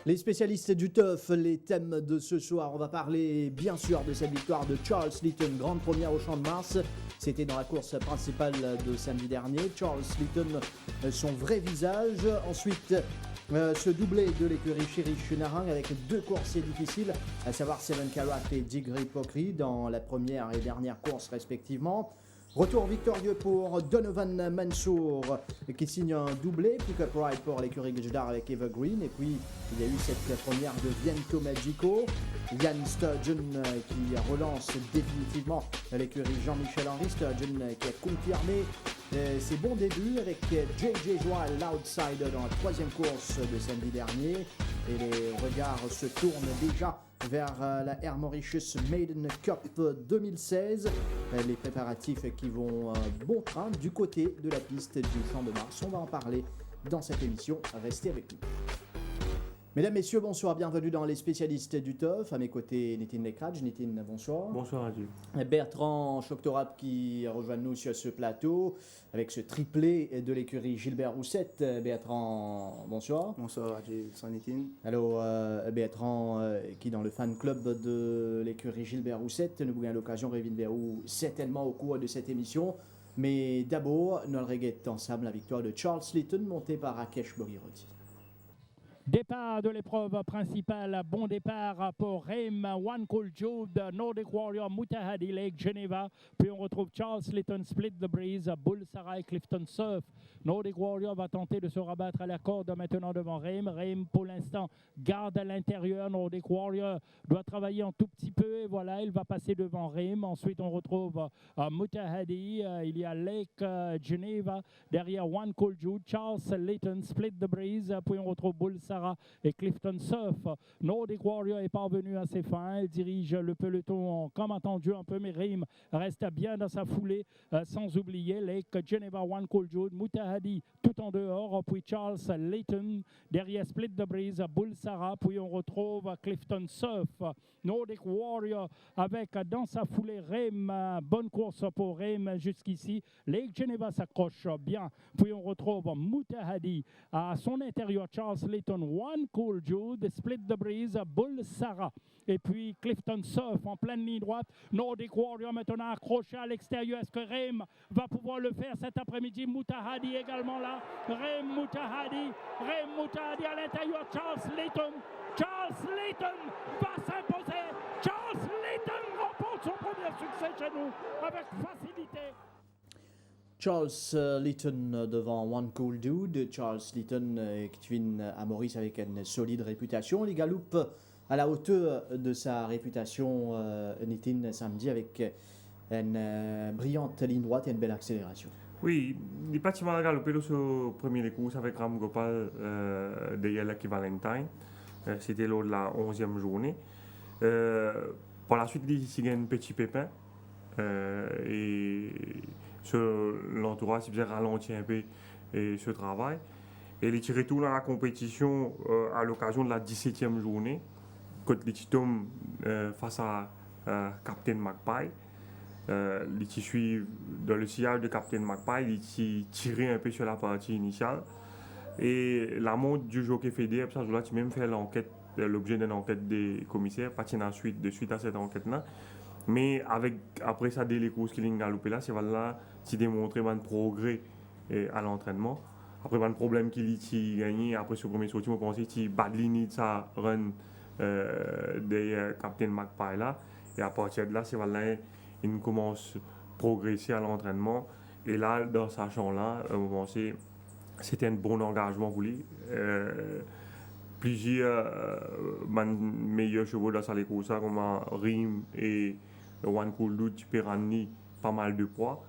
Les spécialistes du TUF, les thèmes de ce soir, on va parler bien sûr de cette victoire de Charles Litton, grande première au Champ de Mars. C'était dans la course principale de samedi dernier. Charles Litton, son vrai visage. Ensuite, ce doublé de l'écurie Cherish Narang avec deux coursiers difficiles, à savoir Seven Karat et Digri Pokri dans la première et dernière course respectivement. Retour victorieux pour Donovan Mansour qui signe un doublé, pick-up ride pour l'écurie Gjdar avec Evergreen. Et puis il y a eu cette première de Viento Magico. Yann Sturgeon qui relance définitivement l'écurie Jean-Michel Henry. Sturgeon qui a confirmé ses bons débuts avec JJ Joie, l'outsider dans la troisième course de samedi dernier. Et les regards se tournent déjà vers la Air Mauritius Maiden Cup 2016. Les préparatifs qui vont bon train du côté de la piste du Champ de Mars. On va en parler dans cette émission. Restez avec nous. Mesdames, Messieurs, bonsoir, bienvenue dans les spécialistes du TUF. À mes côtés, Nitin Lekraj. Nitin, bonsoir. Bonsoir, Adieu. Bertrand Choctorap qui rejoint nous sur ce plateau avec ce triplé de l'écurie Gilbert Roussette. Bertrand, bonsoir. Bonsoir, Adieu, sans Nitin. Alors, Bertrand, qui dans le fan club de l'écurie Gilbert Roussette, nous avons l'occasion de revenir vers vous certainement au cours de cette émission. Mais d'abord, nous regrettons ensemble la victoire de Charles Litton montée par Rakesh Bogiroti. Départ de l'épreuve principale, bon départ pour Reim, One Cool Jude, Nordic Warrior, Mutahadi Lake, Geneva. Puis on retrouve Charles Litton, Split the Breeze, Bull Sarai, Clifton Surf. Nordic Warrior va tenter de se rabattre à la corde maintenant devant Reim. Reim pour l'instant garde à l'intérieur. Nordic Warrior doit travailler un tout petit peu et voilà, il va passer devant Reim. Ensuite on retrouve Mutahadi, il y a Lake, Geneva. Derrière One Cool Jude, Charles Litton, Split the Breeze. Puis on retrouve Bull Sarai et Clifton Surf. Nordic Warrior est parvenu à ses fins. Il dirige le peloton comme attendu un peu, mais Reim reste bien dans sa foulée. Sans oublier Lake, Geneva, One Cool Jude, Mutahadi tout en dehors. Puis Charles Litton. Derrière Split the Breeze, Bull Sarah. Puis on retrouve Clifton Surf. Nordic Warrior avec dans sa foulée Reim. Bonne course pour Reim jusqu'ici. Lake Geneva s'accroche bien. Puis on retrouve Mutahadi à son intérieur. Charles Litton, One Cool Jude, Split the Breeze, Bull Sarah. Et puis Clifton Surf en pleine ligne droite. Nordic Warrior maintenant accroché à l'extérieur. Est-ce que Reim va pouvoir le faire cet après-midi? Mutahadi également là. Reim Mutahadi à l'intérieur. Charles Litton va s'imposer. Charles Litton remporte son premier succès chez nous avec facilité. Charles Litton devant One Cool Dude. Charles Litton qui vient à Maurice avec une solide réputation. Il galope à la hauteur de sa réputation, Nitin, samedi avec une brillante ligne droite et une belle accélération. Oui, il est pas mal galopé dans ce premier course avec Ram Gopal de Yelaki Valentine. C'était lors de la 11e journée. Par la suite, il y a un petit pépin. Et l'entourage il faisait ralentir un peu ce travail. Et il est tiré tout dans la compétition à l'occasion de la 17e journée, contre les Titom face à Captain Magpie. Il suit dans le sillage de Captain Magpie, il tiré un peu sur la partie initiale. Et la montre du jockey fédéré, ça, là, tu même fait l'enquête, l'objet d'une enquête des commissaires, pas de suite à cette enquête-là. Mais après ça, dès les courses qu'il a galopé là, c'est voilà, c'est démontré un progrès à l'entraînement. Après, un problème qu'il a gagné après ce premier sortie, on pensait qu'il badline sa run des Captain Magpie là. Et à partir de là, c'est voilà, il commence à progresser à l'entraînement. Et là, dans sa chambre-là, on pensait c'était un bon engagement pour lui. Plusieurs meilleurs chevaux dans sa course, comme Reim et One Cool Dude, tu peux ramener pas mal de poids.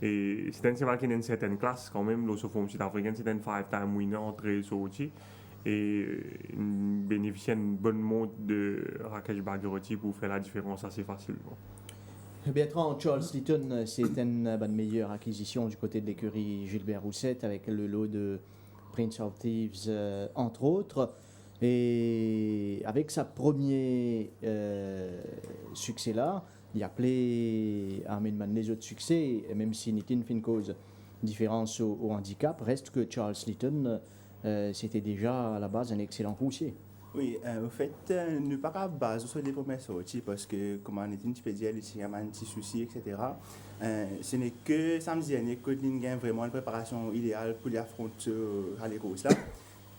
Et c'est un cheval qui a une certaine classe quand même. L'ossoforme sud-africaine, c'est un 5-time winner entre les sorties. Et bénéficier d'une bonne montre de Rakesh Bogiroti pour faire la différence assez facilement. Bertrand, Charles Litton, c'est une meilleure acquisition du côté de l'écurie Gilbert Roussette avec le lot de Prince of Thieves, entre autres. Et avec sa premier succès-là, il a appelé à amener les autres succès, même si Nitin fait une cause différence au handicap, reste que Charles Litton, c'était déjà à la base un excellent coursier. Oui, au fait, nous pas qu'à base sur les premières sorties parce que, comme on était un petit peu dit, il y a un petit souci, etc. Ce n'est que samedi dernier que nous avons vraiment une préparation idéale pour les affronter à l'écosse là.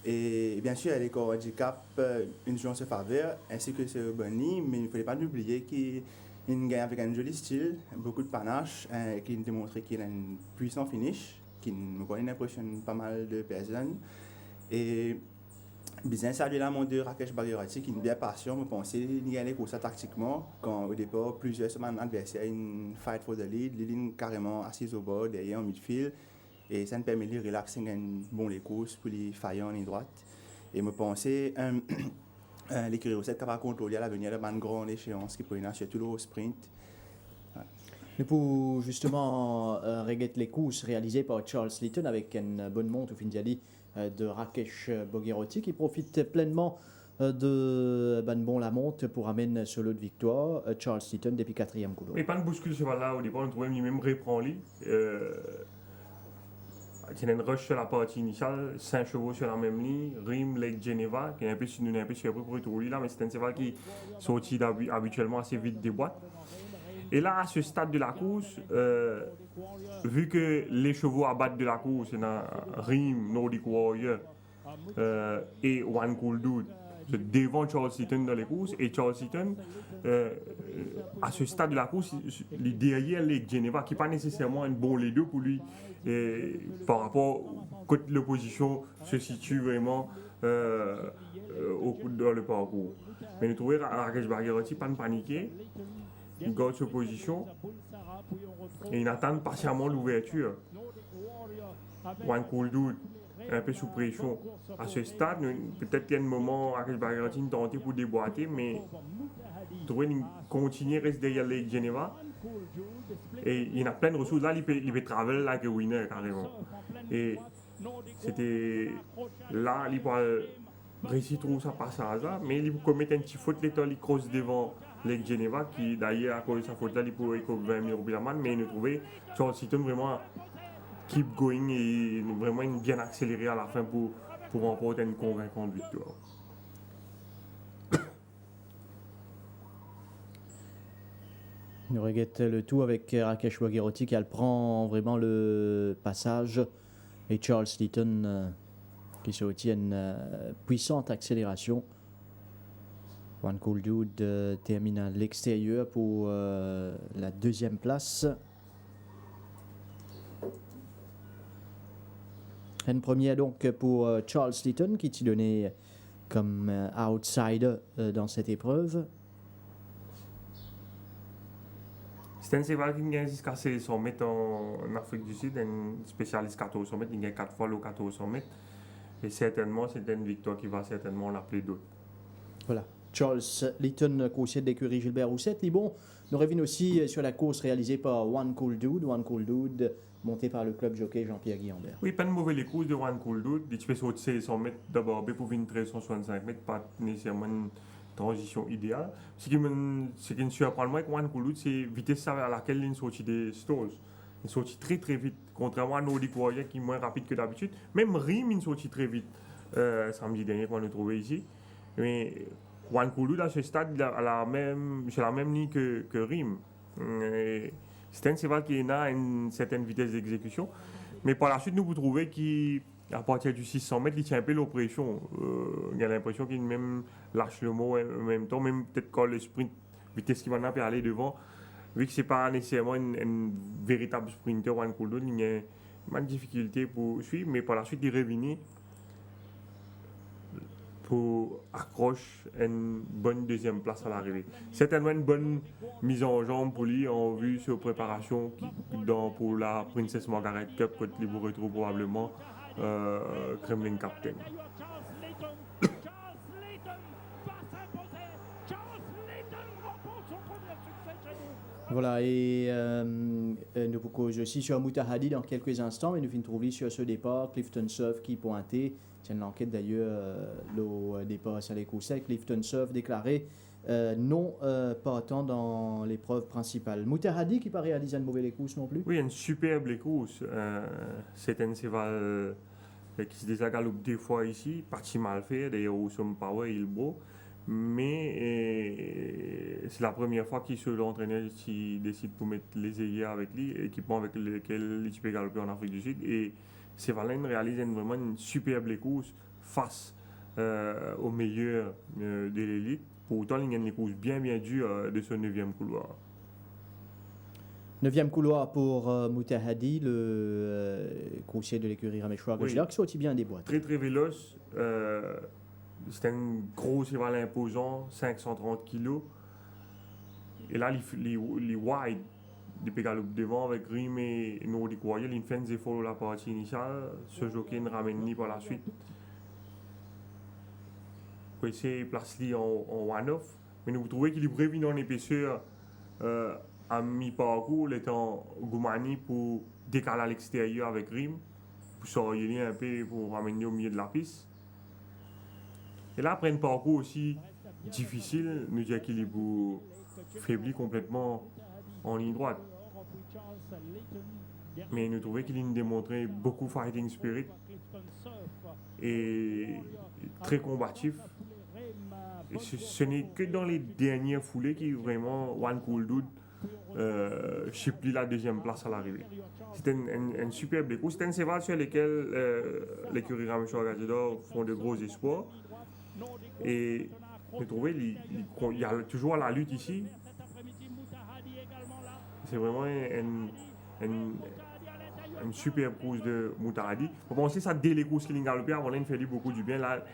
Et bien sûr, avec le handicap, une chance se faveur, ainsi que ce Bunny, mais il ne fallait pas oublier qu'il gagne avec un joli style, beaucoup de panache, qui démontre qu'il a un puissant finish, qui me connaît impressionne pas mal de personnes. Et bien saluer la montre de Rakesh Bagherati qui est bien patient, je pense qu'il y a les courses tactiquement, quand au départ plusieurs semaines adversaires, une fight for the lead, il est carrément assis au bord, derrière en midfield. Et ça nous permet de relaxer bon les courses pour les faillir en ligne droite. Et je pense l'écurie recette capable de contrôler à l'avenir de une grande échéance qui peut y surtout le sprint. Nous pouvons justement regarder les courses réalisées par Charles Litton avec une bonne montre au Findiali de Rakesh Bagherati qui profite pleinement de bon la montre pour amener ce lot de victoire. Charles Litton depuis 4e couloir. Mais pas de bouscule ce cheval-là, au départ, on trouvait même reprend-lui. Il y a une rush sur la partie initiale, 5 chevaux sur la même ligne, Rim, Lake Geneva, qui est un peu surpris pour retrouver là, mais c'est un cheval qui sortit habituellement assez vite des boîtes. Et là, à ce stade de la course, vu que les chevaux à battre de la course, il y a Rim, Nordic Warrior et One Cool Dude, devant Charles Litton dans les courses, et Charles Litton, à ce stade de la course, derrière Lake Geneva, qui n'est pas nécessairement un bon les deux pour lui, par rapport à l'opposition se situe vraiment dans le parcours. Mais nous trouvons Rakesh Bagherati pas de paniquer, il garde sa position et il attend patiemment l'ouverture. One Cool Dude un peu sous pression à ce stade. Peut-être qu'il y a un moment Rakesh Bagherati tenté pour déboîter, mais il continue à rester derrière les Geneva. Et il y a plein de ressources. Là, il peut travailler like a winner carrément. Et c'était là, il peut réussir à trouver sa passage là, mais il peut commettre un petit faute, il croise devant les Geneva, qui d'ailleurs, à cause de sa faute là, il peut écoper 20 000 roupies la manne, mais il a trouvé Charles Litton vraiment keep going et vraiment bien accéléré à la fin pour remporter une convaincante victoire. Nous regardons le tout avec Rakesh Bagherati qui prend vraiment le passage et Charles Litton qui sortit une puissante accélération. One Cool Dude termine à l'extérieur pour la 2e place. Une première donc pour Charles Litton qui s'est donné comme outsider dans cette épreuve. C'est un cheval qui a jusqu'à 100 mètres en Afrique du Sud, un spécialiste 1400 mètres, il a 4 fois le 1400 mètres. Et certainement, c'est une victoire qui va certainement l'appeler d'autres. Voilà. Charles Litton, coursier de l'écurie Gilbert Roussette. Bon, nous revenons aussi sur la course réalisée par One Cool Dude. One Cool Dude, monté par le club jockey Jean-Pierre Guillambert. Oui, pas de mauvais courses de One Cool Dude. Il peut sauter 100 mètres d'abord pour venir 165 mètres, pas nécessairement une transition idéale. Ce qui me surprend moins avec One Cool Dude, c'est la vitesse à laquelle il sortit des stalls. Il sortit très très vite, contrairement à Nordic Warrior qui est moins rapide que d'habitude. Même Rim, il sortit très vite samedi dernier qu'on a trouvé ici. Mais One Cool Dude à ce stade, c'est la même ligne que Rim. C'est un cheval qui a une certaine vitesse d'exécution. Mais par la suite, nous vous trouvez qu'à partir du 600 mètres, il tient un peu l'oppression. Il a l'impression qu'il même lâche le mot en même temps, même peut-être quand le sprint, vitesse qui va aller devant. Vu que ce n'est pas nécessairement une véritable sprinter, One Cool Dude, il y a une difficulté pour suivre, mais par la suite, il revient pour accrocher une bonne 2e place à l'arrivée. Certainement une bonne mise en jambe pour lui en vue sur préparation pour la Princess Margaret Cup que vous retrouvez probablement Kremlin Captain. Voilà, et nous vous causons aussi sur Mutahadi dans quelques instants, mais nous finissons trouver sur ce départ Clifton Surf qui pointait. C'est l'enquête d'ailleurs, le départ à les courses. Clifton Surf déclaré non partant dans l'épreuve principale. Mutahadi qui pas réalisé une mauvaise course non plus. Oui, une superbe course. C'est un cheval qui se désagalope des fois ici, pas si mal fait, d'ailleurs au Some Power, il est beau. Mais c'est la première fois que l'entraîneur décide pour mettre les ailiers avec lui, équipement avec lequel il peut galoper en Afrique du Sud. Et Sévalène réalise vraiment une superbe course face au meilleur de l'élite. Pour autant, il y a une course bien dure de ce 9e couloir. 9e couloir pour Moutahadi, le coursier de l'écurie Rameshwar Gajidar, qui sortit bien des boîtes. Très véloce. C'était un gros cheval imposant, 530 kg. Et là, les wide, il peut galoper devant avec Rim et Nordic Warrior. Il fait des efforts la partie initiale. Ce jockey ne ramène ni par la suite. Pour essayer de placer en one-off. Mais nous trouvons qu'il est prévu en épaisseur à mi-parcours, l'étant Goumani pour décaler à l'extérieur avec Rim. Pour sortir un peu pour ramener au milieu de la piste. Et là, après un parcours aussi difficile, nous disons qu'il est faibli complètement en ligne droite. Mais nous trouvons qu'il a démontré beaucoup de fighting spirit et très combatif. Et ce n'est que dans les dernières foulées qui vraiment One Cool Dude chiplit la 2e place à l'arrivée. C'était une superbe course. C'est un cheval sur lequel l'écurie Rameshwar Gajidar font de gros espoirs. Et je trouvais qu'il y a toujours la lutte ici. C'est vraiment une superbe course de Moutahadi. Pour penser ça dès les courses qu'il a galopé, avant là, il fait beaucoup du bien. Là,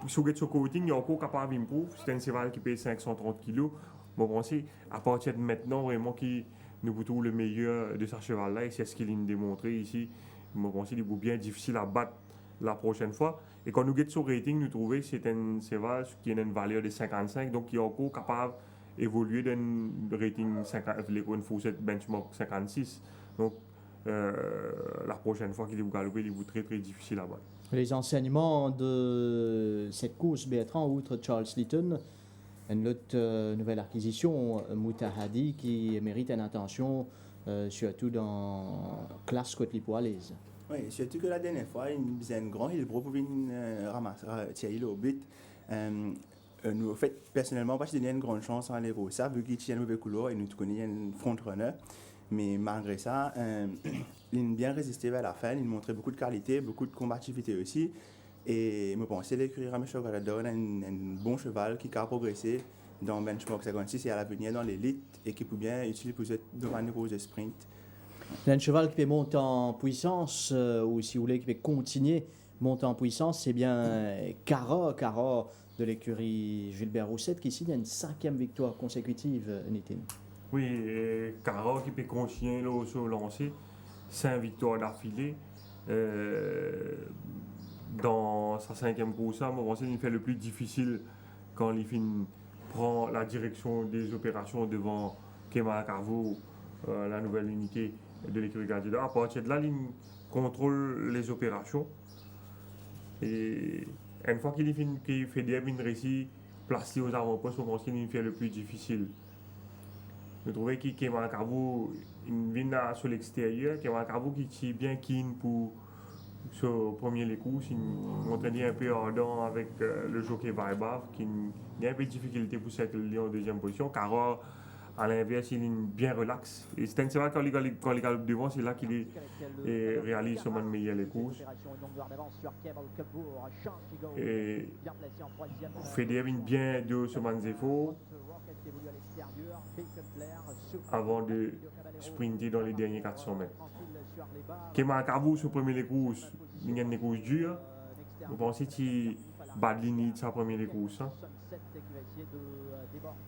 sur ce coating, il est encore capable d'improve. C'est un cheval qui paye 530 kg. Bon, pensez, à partir de maintenant, vraiment, qu'il nous trouve le meilleur de ce cheval-là. Et c'est ce qu'il a démontré ici. Bon, pensez, il est bien difficile à battre la prochaine fois. Et quand nous guettons sur rating, nous trouvons que c'est un cheval qui a une valeur de 55, donc qui est encore capable d'évoluer d'un rating 50, une fourchette benchmark 56. Donc la prochaine fois qu'il est galopé, il est très difficile à battre. Les enseignements de cette course, Bertrand, outre Charles Litton, une autre nouvelle acquisition, Moutahadi, qui mérite une attention, surtout dans classe côte poilaise. Oui, surtout que la dernière fois, il faisait un grand Hillbro pour venir ramasser Thierry Lobit. Nous, en fait, personnellement, parce qu'il y a une grande chance en l'héros, ça, vu qu'il tient un mauvais couloir et nous connaissons un front-runner. Mais malgré ça, il a bien résisté vers la fin, il montrait beaucoup de qualité, beaucoup de combativité aussi. Et je pense que l'écurie Rameshwar Gajidar a un bon cheval qui a progressé dans Benchmark 56 et à l'avenir dans l'élite et qui peut bien utiliser pour devant une course de sprint. C'est un cheval qui peut monter en puissance, ou si vous voulez, qui peut continuer monter en puissance, c'est bien Cara de l'écurie Gilbert Roussette qui signe une 5e victoire consécutive, Nitin. Oui, Cara qui peut continuer sur lancer 5 victoires d'affilée. Dans sa 5e course, je pense qu'il fait le plus difficile quand il prend la direction des opérations devant Kemal Carvo, la nouvelle unité de l'écurie Gajidar. À partir de là, il contrôle les opérations. Et une fois qu'il fait des récits placés aux avant-postes, je pense qu'il fait le plus difficile. Je trouvais que Kemal Carvo vient sur l'extérieur, Kemal Carvo qui tire bien keen pour ce premier les courses, il m'entraînait un peu ardent avec le jockey Vibav, qui a un peu de difficulté pour circuler en 2e position. Cara, à l'inverse, il est bien relax. Et c'est un cheval quand il galope devant, c'est là qu'il réalise son meilleur les courses. Et Federer vient bien de semaines d'efforts avant de sprinter dans les derniers 400 mètres. Kemal Carvo sur premier les courses, il y a des courses dures. Je pense qu'il bat de ligne de sa première course.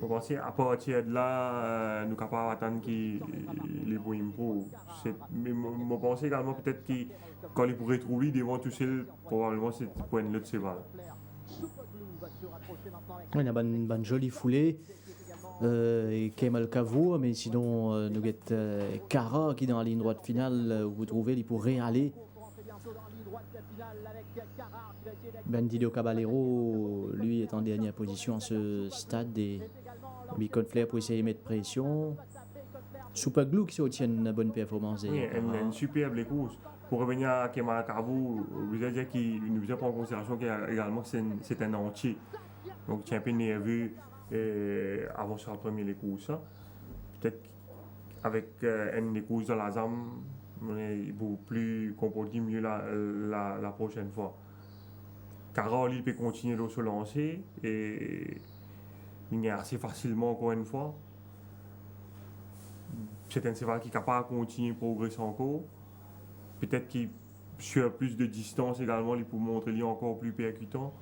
Je pense qu'à partir de là, nous sommes capables d'attendre qu'il les points pro. Mais je pense également peut-être que quand il pourrait trouver devant tout seul, probablement c'est pour une autre cheval. Il y a une jolie foulée. Et Kemal Carvo, mais sinon nous avons Cara qui dans la ligne droite finale, vous trouvez, il pourrait aller. Bandido Caballero, lui, est en dernière position à ce stade et Beacon Flair pour essayer de mettre pression. Super Glue qui obtient une bonne performance. Oui, une superbe course. pour revenir à Kemal Kavu, vous allez dire qu'il nous prend en considération également que c'est un entier. Donc, tu es un peu nerveux avant sur le premier les courses. Peut-être qu'avec une course dans la ZAM, il peut plus comporter mieux la prochaine fois. Carole, il peut continuer de se lancer et il gagne assez facilement encore une fois. C'est un cheval qui est capable de continuer à progresser encore. Peut-être qu'il sur plus de distance également, il peut montrer lui encore plus percutant.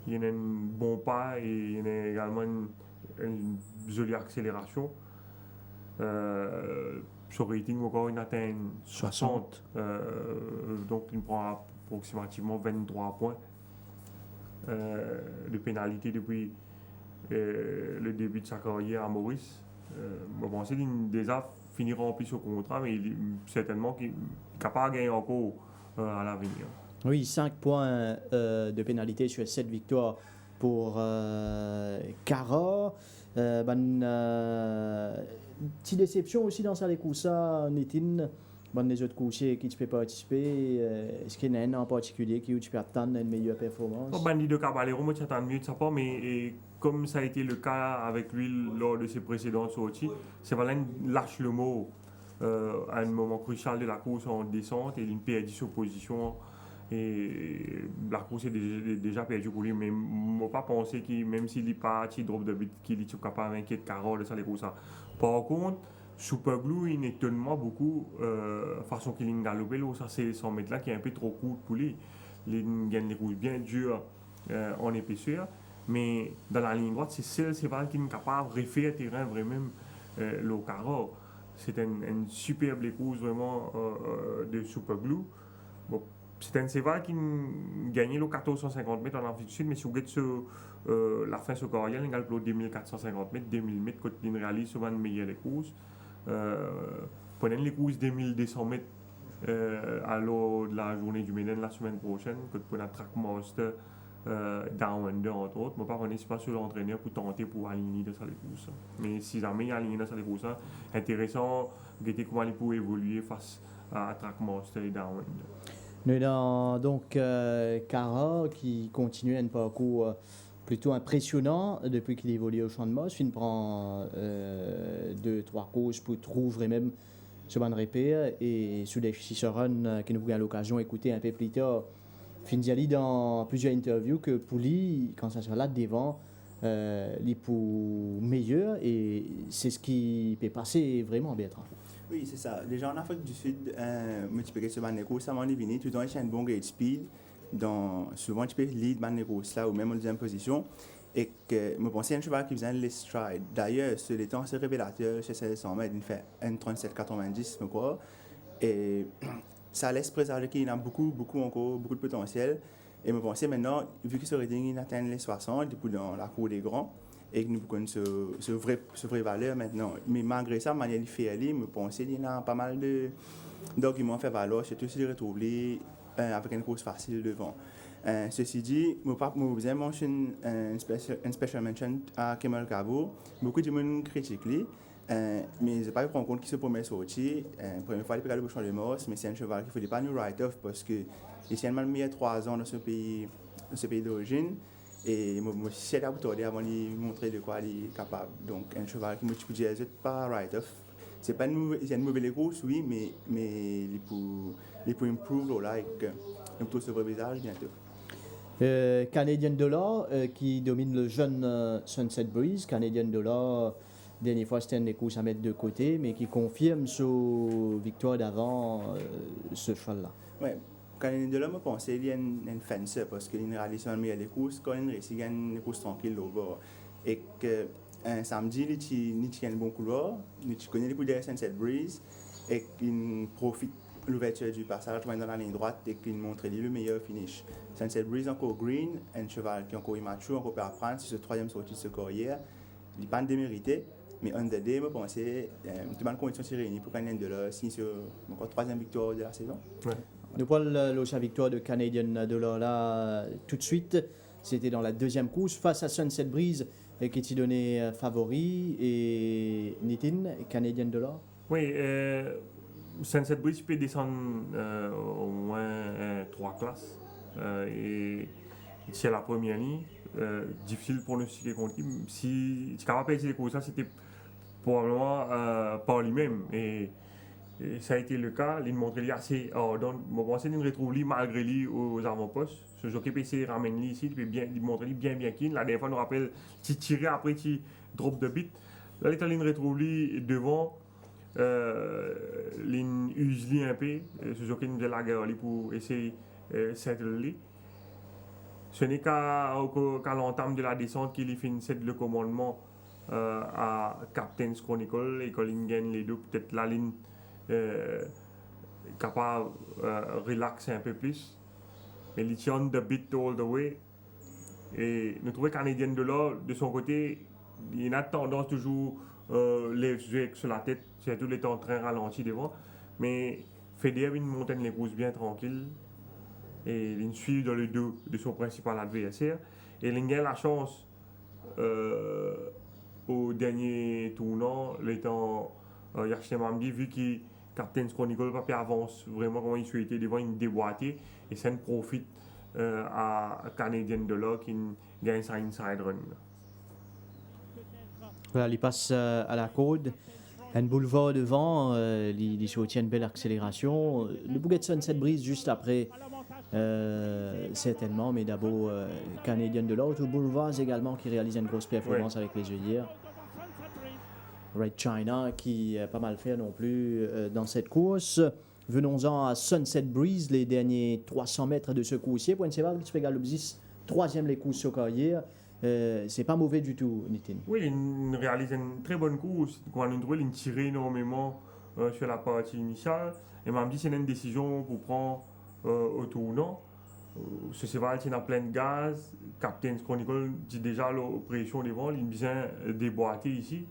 Il y a un bon pas et il y a également une jolie accélération. Son rating encore il atteint 60. Donc il prend approximativement 23 points de pénalité depuis le début de sa carrière à Maurice. Je pense qu'il déjà fini rempli ce contrat, mais il est certainement qu'il est capable de gagner encore à l'avenir. Oui, 5 points de pénalité sur 7 victoires pour Cara. Petite déception aussi dans sa Koussa, Nitin. Les autres coursiers qui peuvent participer, est-ce qu'il y en a un en particulier qui peut attendre une meilleure performance? Bandi de Caballero, moi j'attends mieux de sa part, mais comme ça a été le cas avec lui lors de ses précédentes sorties, c'est Valin lâche le mot à un moment crucial de la course en descente et il perd sa position. Et la course est déjà perdue pour lui, mais je ne pas penser que même s'il n'est pas petit drop de but, qu'il est capable d'inquiéter Carole de ça les courses. Par contre, Super Blue, il étonne beaucoup façon qu'il a galopé, ça c'est 100 mètres là qui est un peu trop court pour lui. Il gagne des courses bien dures en épaisseur, mais dans la ligne droite, c'est seul cheval qui est capable de refaire terrain vraiment le Carole. C'est une superbe course vraiment de Super Blue. Bon, c'est un cheval qui a gagné le 1450 mètres en Afrique du Sud, mais si vous regardez la fin de ce carrière, il a gagné 2450 mètres, 2000 mètres, quand il réalise souvent les meilleures courses. Pendant les courses 2200 mètres à l'heure de la journée du Méden la semaine prochaine, quand pour la Trackmaster Down Under entre autres, moi pas pas sur l'entraîneur pour tenter pour aligner de ça les courses. Mais si jamais il a aligné de ça les courses, intéressant de voir comment il peut évoluer face à Trackmaster et Down Under. Nous avons donc Cara qui continue un parcours plutôt impressionnant depuis qu'il évolue au Champ de Mars. Il prend 2-3 courses pour trouver même ce bon repère et sous des Cicerone que nous avons l'occasion d'écouter un peu plus tard. Finziali dans plusieurs interviews que pour lui, quand ça sera là devant, il est pour meilleur et c'est ce qui peut passer vraiment bien. Oui, c'est ça. Les gens en Afrique du Sud, multiplié sur les courses, ça m'a venu tout le temps, il y a un bon gate speed. Souvent, tu peux lead les courses là ou même en deuxième position. Et que je pensais à un cheval qui faisait un list stride. D'ailleurs, sur les temps, c'est révélateur chez 100 mètres, il fait 1,37,90, je crois. Et ça laisse présager qu'il a beaucoup de potentiel. Et je pensais maintenant, vu que ce rating il atteint les 60, du coup dans la cour des grands, et que nous connaissons ce vrai valeur maintenant. Mais malgré ça, de manière différente, je pensais qu'il y a pas mal d'arguments fait valoir, surtout si je retrouve avec une course facile devant. Ceci dit, je vais mentionner une special mention à Kemal Kavu. Beaucoup de gens critiquent lui, mais je n'ai pas pris en compte qu'il se promet sortir. Première fois, il peut aller au Champ de Mars, mais c'est un cheval qu'il ne faut pas nous write-off parce qu'il a mis 3 ans dans ce pays d'origine. Et je suis là pour avant de lui montrer de quoi il est capable. Donc, un cheval qui ne peut pas write-off. C'est pas une mauvaise course, oui, mais il peut improve là et il peut se voir visage bientôt. Canadian Dollar qui domine le jeune Sunset Breeze. Canadian Dollar, dernière fois c'était une course à mettre de côté, mais qui confirme sa victoire d'avant ce cheval-là. Ouais. Canadian Dollar, je pense qu'il y a une fence parce qu'il réalise une meilleure course quand il réussit à gagner une course tranquille au bord. Et que un samedi, il tient un bon couloir, il connaît les coups de Sunset Breeze et qu'il profite de l'ouverture du passage dans la ligne droite et qu'il montre le meilleur finish. Sunset Breeze encore green, un cheval qui est encore immature, encore peut apprendre sur ce troisième sortie de ce carrière. Il n'est pas démérité, mais on the day, je pense que toutes les conditions sont réunies pour Canadian Dollar signer sur encore troisième victoire de la saison. Ouais. Nous prenons la victoire de Canadian Dollar là tout de suite. C'était dans la deuxième course face à Sunset Breeze qui était donné favori et Nitin, Canadian Dollar. Oui, Sunset Breeze peut descendre au moins 3 classes. Et c'est la première ligne. Difficile pour nous pronostiquer contre lui. Si tu es capable de payer les courses, c'était probablement par lui-même. Et ça a été le cas. Il montre lui assez ardent. Bon, pense qu'il retrouve lui malgré lui aux avant-postes. Ce jockey PC ramène lui ici, il montre lui bien keen. La dernière fois, nous rappelle, tu tirais après, tu drop de bit. Là, il retrouve lui devant. Il use lui un peu. Ce jockey nous faisait la guerre pour essayer de settle lui. Ce n'est qu'à l'entame de la descente qu'il finit le commandement à Captain's Chronicle et qu'il gagne les deux. Peut-être la ligne capable de relaxer un peu plus. Mais il tient the beat all the way. Et nous trouvons Canadien de là, de son côté, il a tendance toujours les yeux sur la tête, surtout les temps très ralentis devant. Mais Federer, il monte les courses bien tranquille. Et il suit dans le dos de son principal adversaire. Et il a la chance au dernier tournant, le temps Yachtemamdi, vu que Captain's Chronicle pas avance vraiment comme il souhaitait devant une déboîtée. Et ça ne profite à Canadien de là qui gagne sa inside run. Voilà, il passe à la côte. Un boulevard devant, il soutient une belle accélération. Le bouquet de Sunset Breeze juste après. Certainement, mais d'abord Canadien de l'autre, Boulevard également qui réalise une grosse performance avec les œillères. Red China qui a pas mal fait non plus dans cette course. Venons-en à Sunset Breeze, les derniers 300 mètres de ce coursier. Point de Séval, tu fais Galopsis, troisième les courses sur carrière. C'est pas mauvais du tout, Nitin. Oui, il réalise une très bonne course. Quand on trouve, il tire énormément sur la partie initiale. Et m'a dit c'est une décision pour prendre au tournant. Ce cheval est en plein de gaz. Captain's Chronicle dit déjà la pression devant, il est bien déboîté ici.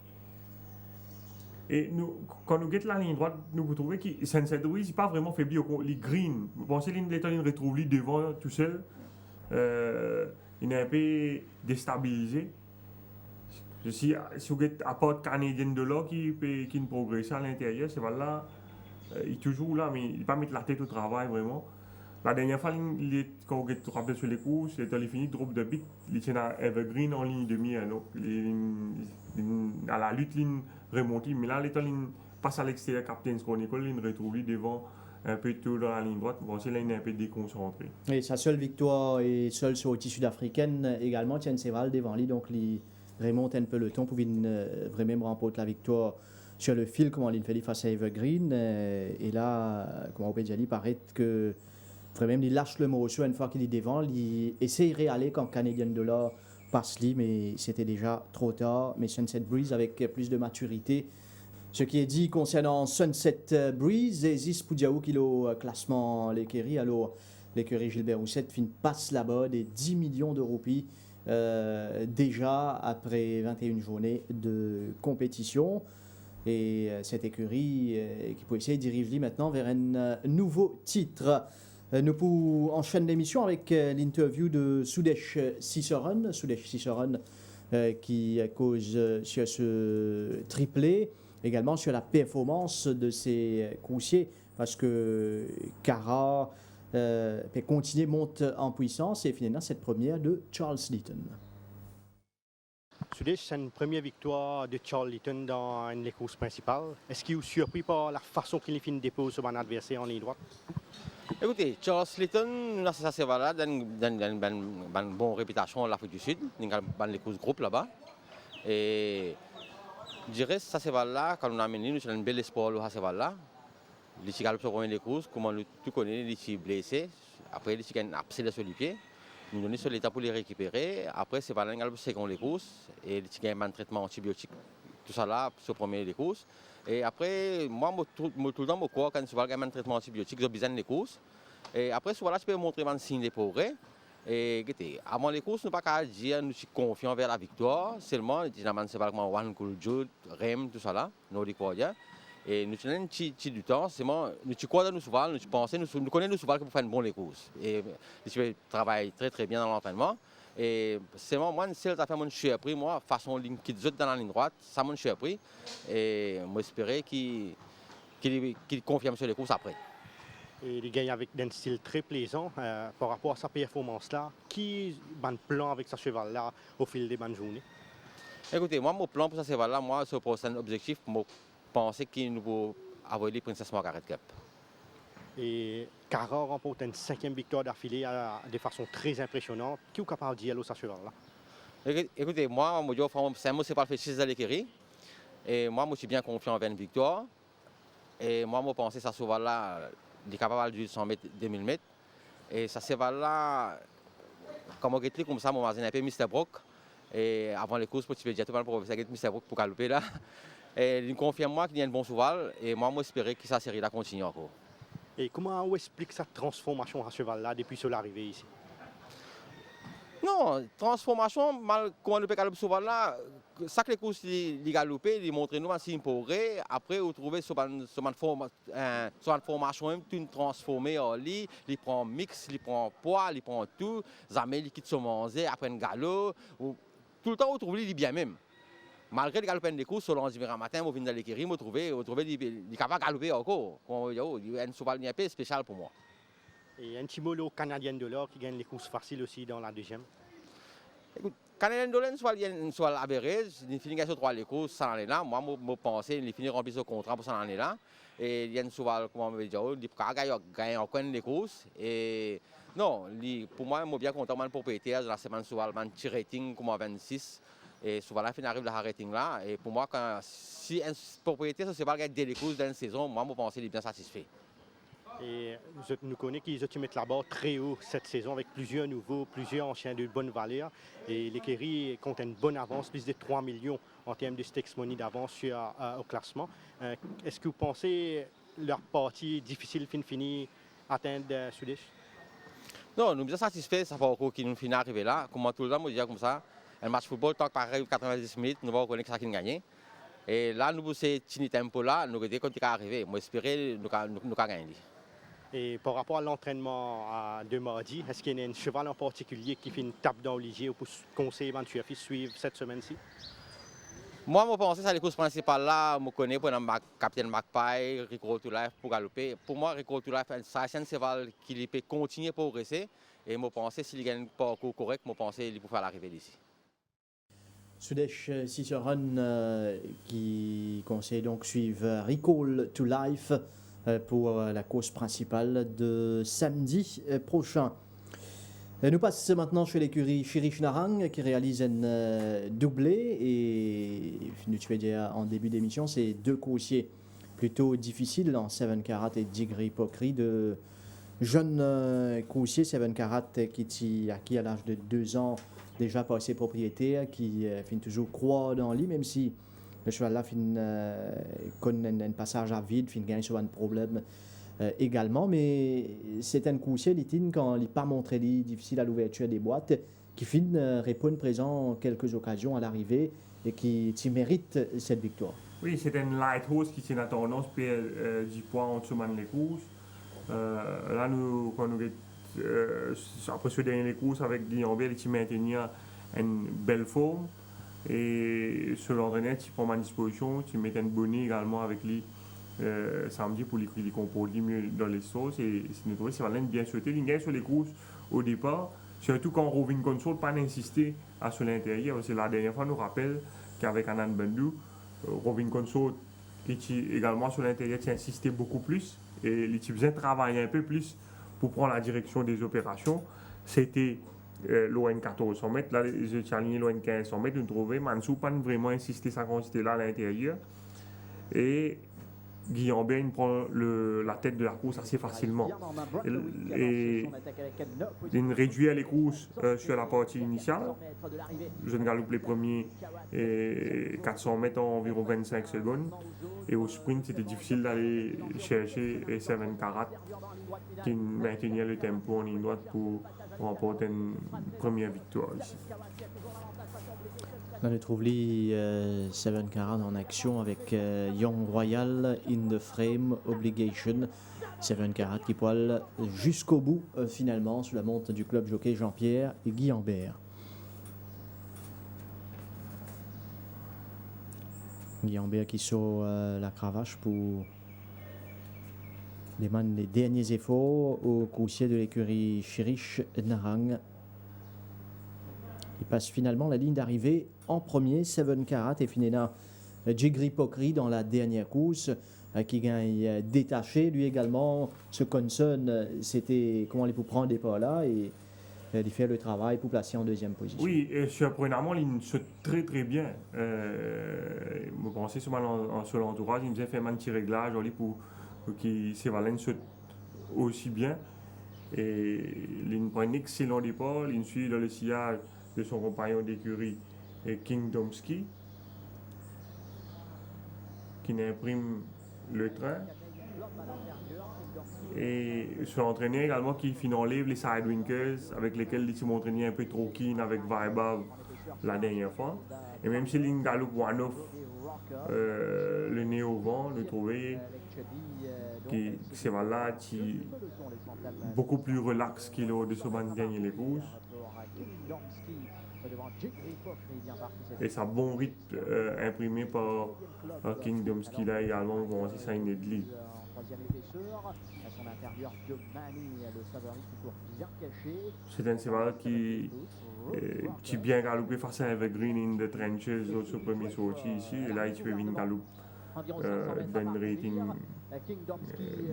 Et nous, quand nous guettons la ligne droite, nous pouvons trouver que Sunset Breeze n'est pas vraiment faibli. Les green, vous pensez qu'il retrouve lui devant tout seul. Il est un peu déstabilisé. Si vous êtes à part Canadien de là qui ne progresse à l'intérieur, c'est là, il est toujours là, mais il ne peut pas mettre la tête au travail vraiment. La dernière fois, quand vous êtes rappelé sur les courses, il est fini, drop de bit, il tient à Evergreen en ligne demi, donc à la lutte, il remonte, mais là, il passe à l'extérieur, Captain's Chronicle, il retrouve lui devant un peu tôt dans la ligne droite. Bon, c'est là, il est un peu déconcentré. Et sa seule victoire est seule sur le tissu sud-africaine également, Tien Seval devant lui, donc il remonte un peu le temps pour vraiment remporter la victoire sur le fil, comment il fait face à Evergreen. Et là, comment on peut dire, il paraît que vraiment il lâche le morceau une fois qu'il est devant, il essaierait d'aller quand Canadien de là passe lui, mais c'était déjà trop tard. Mais Sunset Breeze avec plus de maturité. Ce qui est dit concernant Sunset Breeze, et Zis Poudiaou qui est au classement l'écurie. Alors, l'écurie Gilbert Rousset passe là-bas des 10 millions de roupies déjà après 21 journées de compétition. Et cette écurie qui peut essayer de diriger maintenant vers un nouveau titre. Nous pouvons enchaîner l'émission avec l'interview de Sudesh Ciceron. Sudesh Ciceron qui cause sur ce triplé. Également sur la performance de ces coursiers, parce que Cara peut continuer, monte en puissance, et finalement cette première de Charles Litton. Sudesh, c'est une première victoire de Charles Litton dans une des courses principales. Est-ce qu'il est surpris par la façon qu'il finit de déposer sur un adversaire en ligne droite? Écoutez, Charles Litton, ça c'est voilà, dans une bonne réputation en Afrique du Sud, dans les courses groupes là-bas. Et je dirais que ça c'est là, quand on a amené, nous avons un bel espoir là, c'est là. Les cigales sur les courses, comment tu connais, les cigales blessés. Après, les cigales absents sur les pieds. Nous donnons sur l'état pour les récupérer. Après, c'est pas là, second les courses. Et les cigales ont un traitement antibiotique. Tout ça là, sur premier les courses. Et après, moi, tout le temps, quand un cheval a un traitement antibiotique, j'ai besoin des courses. Et après, ce là, je peux montrer un signe de progrès. Et avant les courses, nous ne pouvons pas dire que nous sommes confiants vers la victoire. Seulement, c'est pas comme One Cool Jude, Rem, tout ça là, nous y croyons. Et nous avons un petit du temps, nous croyons dans nos chevaux, nous pensons, nous connaissons nos chevaux pour faire une bonne course. Et nous travaillons très très bien dans l'entraînement. Et c'est moi, c'est ça fait mon surpris, moi, façon ligne qui dans la ligne droite, ça m'a surpris. Et moi, j'espérais qu'il qu'il confirme sur les courses après. Et il gagne avec un style très plaisant par rapport à sa performance-là. Qui a un plan avec ce cheval-là au fil des bonnes journées? Écoutez, moi, mon plan pour ce cheval-là, moi, c'est pour un objectif, moi, penser qu'il nous faut avoir les Princess Margaret Cup. Et Cara remporte une 5e victoire d'affilée de façon très impressionnante. Qui est capable de dire à ce cheval-là? Écoutez, moi, c'est pas le fait 6 à l'écurie. Et moi, je suis bien confiant en une victoire. Et moi, je pense que ce cheval-là, il est capable de 100 mètres, 2000 mètres. Et ce cheval-là, comme on dit comme ça, mon voisin un peu Mr. Brock. Et avant les courses, je vais dire tout le monde pour Mr. Brock pour galoper là. Et il confirme moi qu'il y a un bon cheval. Et moi, j'espère que sa série-là continue encore. Et comment on explique cette transformation à ce cheval-là depuis son arrivée ici? Non, transformation, quand on peut galoper ce cheval-là, chaque les courses il galopé, il montre nous si pourrait. Après, on trouve une formation tout transformée en lit, il prend mix, il prend poids, il prend tout, jamais il quitte son manger après un galop. Tout le temps, on trouve il bien même. Malgré le galopin des courses, le lundi matin, on vient dans l'écurie, on trouve il est capable de galoper encore. Il y a un cheval un peu spécial pour moi. Et un petit mot au Canadien de l'or qui gagne les courses faciles aussi dans la deuxième. Écoute, Canadien de l'or, il y a une soit aberré, il finit sur 3 les courses, ça en est là. Moi, je pense qu'il finit remplir son contrat pour ça en est là. Et il y a une cheval, comment on veut dire, il gagne encore les courses. Et non, pour moi, je suis bien content de la propriétaire de la semaine cheval, un petit rating comme 26. Et souvent, la fin arrive à rating là. Et pour moi, si un propriétaire se cheval gagne des courses dans une saison, moi, je pense qu'il est bien satisfait. Et nous connaissons qu'ils ont mis la barre très haut cette saison avec plusieurs nouveaux, plusieurs anciens de bonne valeur. Et l'écurie compte une bonne avance, plus de 3 millions en termes de stakes money d'avance au classement. Est-ce que vous pensez leur partie difficile finir atteindre Sudesh? Non, nous sommes satisfaits, ça fait encore qu'ils nous finissent arriver là. Comme tout le temps, je dis comme ça, un match de football, tant que pareil 90 minutes, nous allons connaître ça qui gagne. Et là, nous avons ce tempo là, nous avons quand il arrivé. Moi, j'espère nous gagner. Et par rapport à l'entraînement de mardi, est-ce qu'il y a un cheval en particulier qui fait une tape dans l'Olivier ou pour conseiller éventuellement de suivre cette semaine-ci? Moi, je pense que c'est les courses principales là, je connais pour le Capitaine Magpie, Recall to Life pour galoper. Pour moi, Recall to Life, c'est un cheval qui peut continuer à progresser. Et je pense que s'il gagne un parcours correct, je pense qu'il peut faire l'arrivée d'ici. Sudesh Cicerone qui conseille donc suivre Recall to Life pour la course principale de samedi prochain. Nous passons maintenant chez l'écurie Chirich Narang qui réalise un doublé et nous tu dire en début d'émission c'est 2 coursiers plutôt difficiles en 7 Carat et Digri Pokri de jeunes coursiers 7 Carat qui a acquis à l'âge de 2 ans déjà par ses propriétaires qui finit toujours croire dans lui même si le cheval là connaît un passage à vide, finit gagner sur un problème également, mais c'est un coursier quand il n'est pas montré difficile à l'ouverture des boîtes, qui finit répondre présent quelques occasions à l'arrivée et qui mérite cette victoire. Oui, c'est un light horse qui tient la tendance pour 10 points en dessous de les courses. Là, quand nous après ce dernier courses avec Guillaume Bell, qui maintenir une belle forme. Et sur l'entraîneur, qui prend ma disposition, qui met un bonnet également avec lui samedi pour qu'il compose mieux dans les sauces. Et c'est une c'est vraiment bien sauté. Il gagne sur les courses au départ, surtout quand Roving Console pas insister à sur l'intérieur. Parce que la dernière fois, nous rappelle qu'avec Anan Bandou, Roving Console qui également sur l'intérieur, qui insistait beaucoup plus. Et les types travaillaient un peu plus pour prendre la direction des opérations. C'était l'ON 1400 mètres, là j'ai aligné l'ON 1500 mètres, nous trouvons Mansou pas vraiment insisté sa quantité là à l'intérieur. Et Guillaume Bell prend la tête de la course assez facilement. Et il réduit les courses sur la partie initiale. Je galope les premiers 400 mètres en environ 25 secondes. Et au sprint, c'était difficile d'aller chercher 7 Carat qui maintenait le tempo en ligne droite pour remporter une première victoire ici. On trouve les 7 Carat en action avec Young Royal, In the Frame, Obligation. 7 Carat qui poile jusqu'au bout finalement sous la montre du club jockey Jean-Pierre et Guy Ambert. Guy Ambert qui sort la cravache pour demande les derniers efforts au coursier de l'écurie Chirish Narang. Il passe finalement la ligne d'arrivée en premier, 7 Carat et Finena Jigri Pokri dans la dernière course qui gagne détaché. Lui également, ce concern, c'était comment il peut prendre des pas là et il fait le travail pour placer en deuxième position. Oui, et surprenamment, il saute très très bien. Je pensais souvent sur l'entourage, il me faisait faire un petit réglage pour que Sévalène saute aussi bien. Et il prend un excellent départ, il suit dans le sillage de son compagnon d'écurie, Kingdomski, qui imprime le train. Et son entraîneur également qui enlève les sidewinkers avec lesquels il s'est montré un peu trop keen avec Vaibhav la dernière fois. Et même si il galope one-off le nez au vent, le trouver qui c'est là qui beaucoup plus relax qu'il est de ce banc de gagner les courses. Et ça bon rythme imprimé par Kingdomski là également, bon, c'est ça une aide. C'est un cheval qui bien galopé face à Evergreen in the trenches au ce premier sorti ici et là il peut venir galoper d'un rating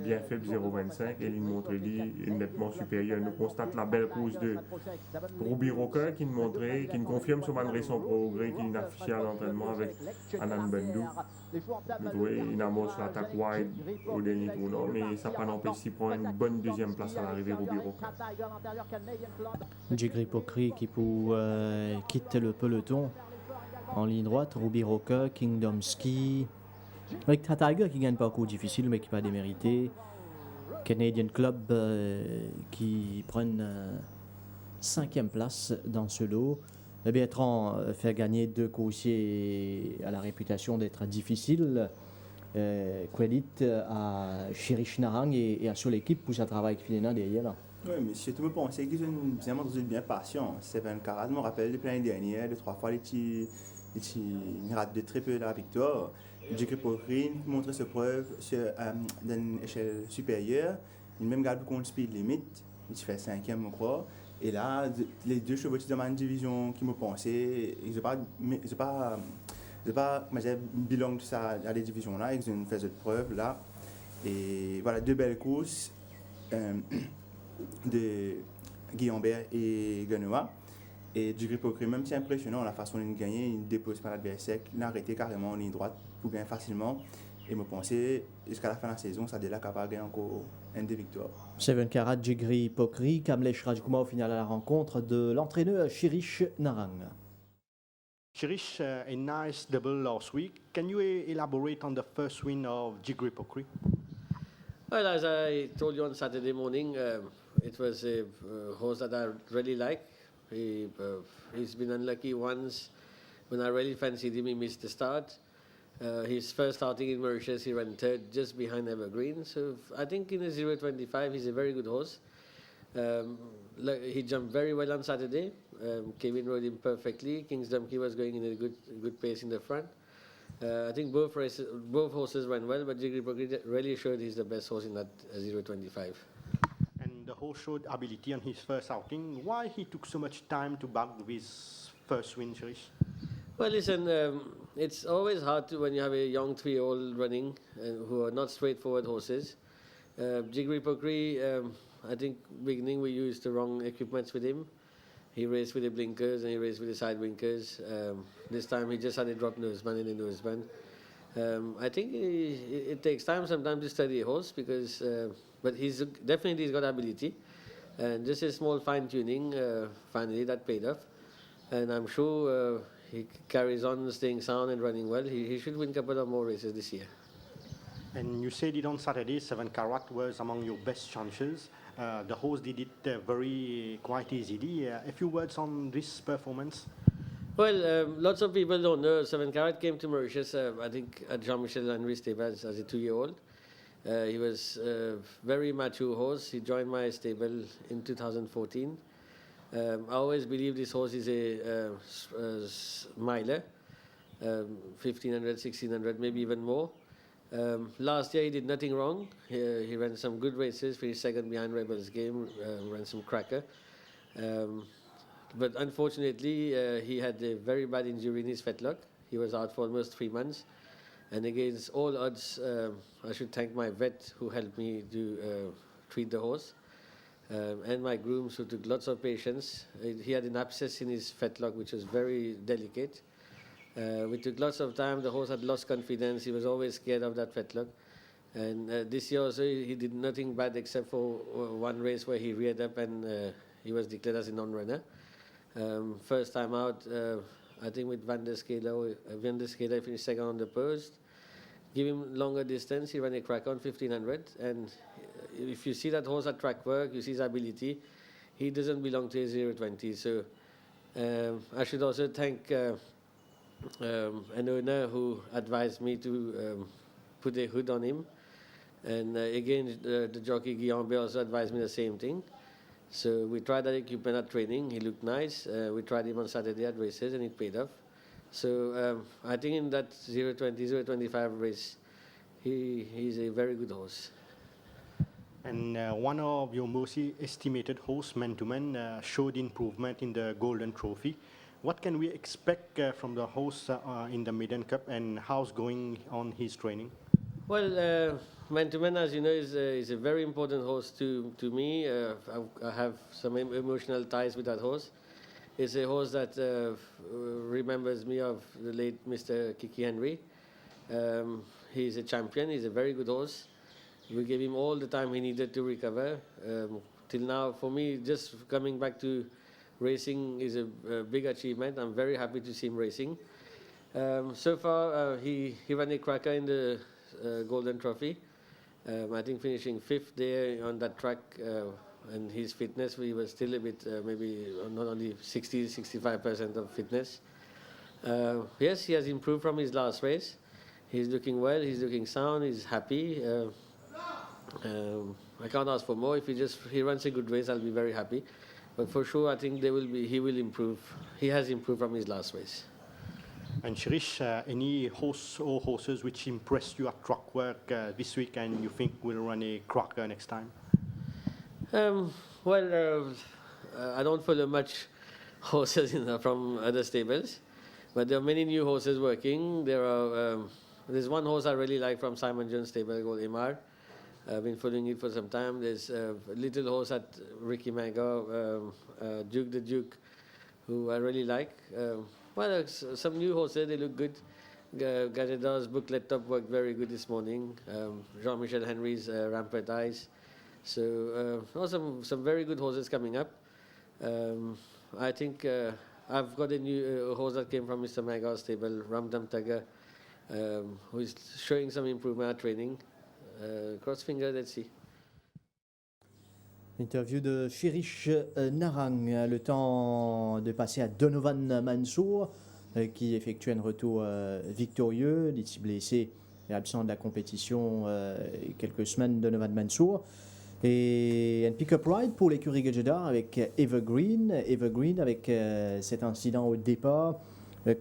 bien faible 0,25 et il montre lui nettement supérieur. Nous constate la belle course de Ruby Rocker qui nous confirme son son progrès qu'il a affiché à l'entraînement avec Anand Bendu. Il amorce l'attaque wide au dernier tournant, mais ça pas n'empêche de prendre une bonne deuxième place à l'arrivée Ruby Rocker. Jigri Pokri qui quitte le peloton en ligne droite, Ruby Rocker, Kingdomski. Avec Tiger qui gagne parcours difficile mais qui n'a pas démérité. Canadian Club qui prennent 5e place dans ce lot. Bertrand fait gagner 2 coursiers à la réputation d'être difficiles. Credit à Chirish Narang et à sur l'équipe pour sa travail avec Finena derrière là. Oui, mais si tu me pensais qu'ils ont vraiment bien patient. 7 Carat, je me rappelle depuis l'année dernière, 2-3 fois, il rate de très peu la victoire. Jigri Pokri montre ses preuves d'une échelle supérieure. Il même garde contre speed limit. Il fait 5e, je crois. Et là, les 2 chevaux de ma division qui me pensaient, ils n'ont pas bilan de ça à les divisions là. Ils ont fait cette preuve là. Et voilà, 2 belles courses de Guillaumbert et Genoa. Et Jigri Pokri, même si c'est impressionnant la façon dont il gagnait, il ne dépose pas l'adversaire, il a arrêté carrément en ligne droite pour gagner facilement. Et me pensais, jusqu'à la fin de la saison, ça déjà capable de gagner encore une des victoires. 7 Carat, Jigri Pokri, Kamlesh Rajkumar au final à la rencontre de l'entraîneur Chirish Narang. Chirish, a nice double last week. Can you elaborate on the first win of Jigri Pokri? Well, as I told you on Saturday morning, it was a horse that I really like. He's been unlucky once. When I really fancied him, he missed the start. His first starting in Mauritius, he ran 3rd just behind Evergreen. So I think in the 0.25, he's a very good horse. He jumped very well on Saturday. Kevin rode him perfectly. Kingdomski was going in a good pace in the front. I think both horses ran well, but Jigri Pokri really showed he's the best horse in that 0.25. The horse showed ability on his first outing. Why he took so much time to bag his first win, Chirish? Well, listen, it's always hard when you have a young 3-year-old running who are not straightforward horses. Jigri Pokri, I think beginning we used the wrong equipments with him. He raced with the blinkers and he raced with the side winkers. This time he just had a drop noseband in the noseband. I think it takes time sometimes to study a horse because, but he's got ability, and just a small fine tuning. Finally, that paid off, and I'm sure he carries on staying sound and running well. He should win a couple of more races this year. And you said it on Saturday. 7 Carat was among your best chances. The horse did it quite easily. A few words on this performance. Well, lots of people don't know. 7 Carat came to Mauritius, I think, at Jean-Michel Henry stable as a 2-year-old. He was a very mature horse. He joined my stable in 2014. I always believe this horse is a miler, 1500, 1600, maybe even more. Last year he did nothing wrong. He ran some good races, finished second behind Rebel's Game, ran some cracker. But unfortunately, he had a very bad injury in his fetlock. He was out for almost 3 months. And against all odds, I should thank my vet who helped me to treat the horse. And my grooms who took lots of patience. He had an abscess in his fetlock, which was very delicate. We took lots of time. The horse had lost confidence. He was always scared of that fetlock. And this year also, he did nothing bad except for one race where he reared up and he was declared as a non-runner. First time out, I think with Van der Skela, he finished second on the post. Give him longer distance, he ran a crack on 1500. And if you see that horse at track work, you see his ability, he doesn't belong to a 020. So I should also thank an owner who advised me to put a hood on him. And again, the jockey Guillaume also advised me the same thing. So we tried that equipment at training. He looked nice. We tried him on Saturday at races, and it paid off. So I think in that 020, 025 race, he's a very good horse. And one of your most estimated horse, Man to Man, showed improvement in the Golden Trophy. What can we expect from the horse in the Maiden Cup, and how's going on his training? Well, Man to Man, as you know, is a very important horse to me. I have some emotional ties with that horse. It's a horse that remembers me of the late Mr. Kiki Henry. He's a champion. He's a very good horse. We gave him all the time he needed to recover. Till now, for me, just coming back to racing is a big achievement. I'm very happy to see him racing. So far, he ran a cracker in the Golden Trophy. I think finishing 5th there on that track, and his fitness, we were still a bit, maybe not only 60-65% of fitness. Yes, he has improved from his last race. He's looking well, he's looking sound, he's happy. I can't ask for more. If he runs a good race, I'll be very happy. But for sure, I think he will improve. He has improved from his last race. And Shirish, any horse or horses which impressed you at track work this week and you think will run a cracker next time? I don't follow much horses from other stables, but there are many new horses working. There's one horse I really like from Simon Jones' stable called Imar. I've been following it for some time. There's a little horse at Ricky Mango, Duke the Duke, who I really like. Some new horses, they look good. Gajeda's Booklet Top worked very good this morning. Jean-Michel Henry's Rampart Eyes. So some very good horses coming up. I think I've got a new horse that came from Mr. Maga's stable, Ramdam Taga, who is showing some improvement at training. Cross finger, let's see. Interview de Shirish Narang. Le temps de passer à Donovan Mansour, qui effectue un retour victorieux. Il est blessé et absent de la compétition quelques semaines. Donovan Mansour. Et un pick-up ride pour l'écurie Gajeda avec Evergreen. Evergreen avec cet incident au départ.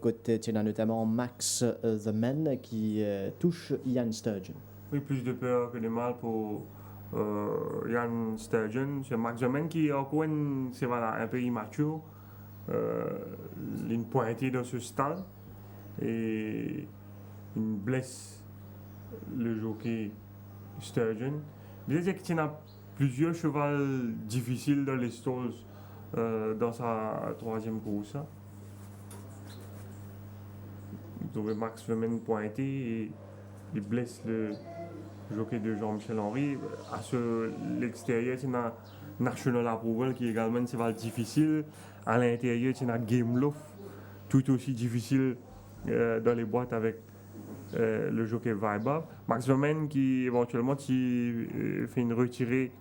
Côté, il y a notamment Max The Man qui touche Ian Sturgeon. Oui, plus de peur que de mal pour Ian Sturgeon. C'est Max The Man qui est encore un peu immature. Une pointée dans ce stade. Et il blesse le jockey Sturgeon. Je disais qu'il y a plusieurs chevaux difficiles dans les stalls dans sa troisième course. Vous trouvez Max The Man pointé et il blesse le jockey de Jean-Michel Henry. À l'extérieur, il y a National Approval qui est également un cheval difficile. À l'intérieur, il y a Game Love, tout aussi difficile dans les boîtes avec le jockey Vibe. Max The Man qui éventuellement fait une retirée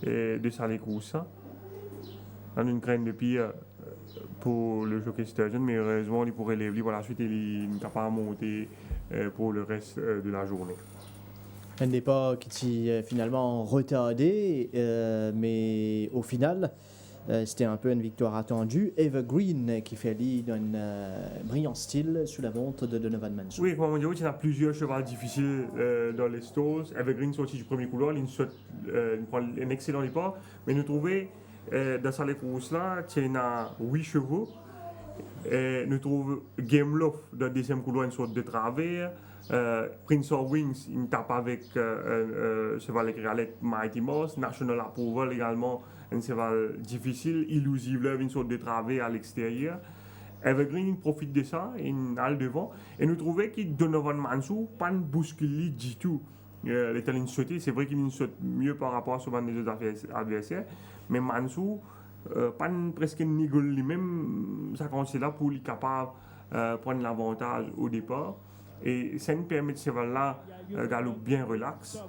de sa course. On a une crainte de pire pour le jockey Sturgeon, mais heureusement il pourrait l'élever par la suite et il n'est pas monter pour le reste de la journée. Un départ qui s'est finalement retardé, mais au final, C'était un peu une victoire attendue. Evergreen qui fait lit d'un brillant style sous la montre de Donovan Mansou. Oui, comme on dit, il y a plusieurs chevaux difficiles dans les stalls. Evergreen sorti du premier couloir, il prend un excellent départ. Mais nous trouvons, dans cette course-là, il y a 8 chevaux. Et nous trouvons Game Love dans le deuxième couloir, une sorte de travers. Prince of Wings, il tape avec cheval écrit Mighty Mouse. National Approval également, un cheval difficile. Illusive Love, une sorte de travers à l'extérieur. Evergreen il profite de ça, il a le devant. Et nous trouvons que Donovan Mansou pas de bousculer du tout. L'état d'une sautée, c'est vrai qu'il saute mieux par rapport à ce des autres adversaires. Mais Mansou, pas presque niggle lui-même, ça consiste là pour être capable de prendre l'avantage au départ. Et ça nous permet de ce cheval-là galope bien relax.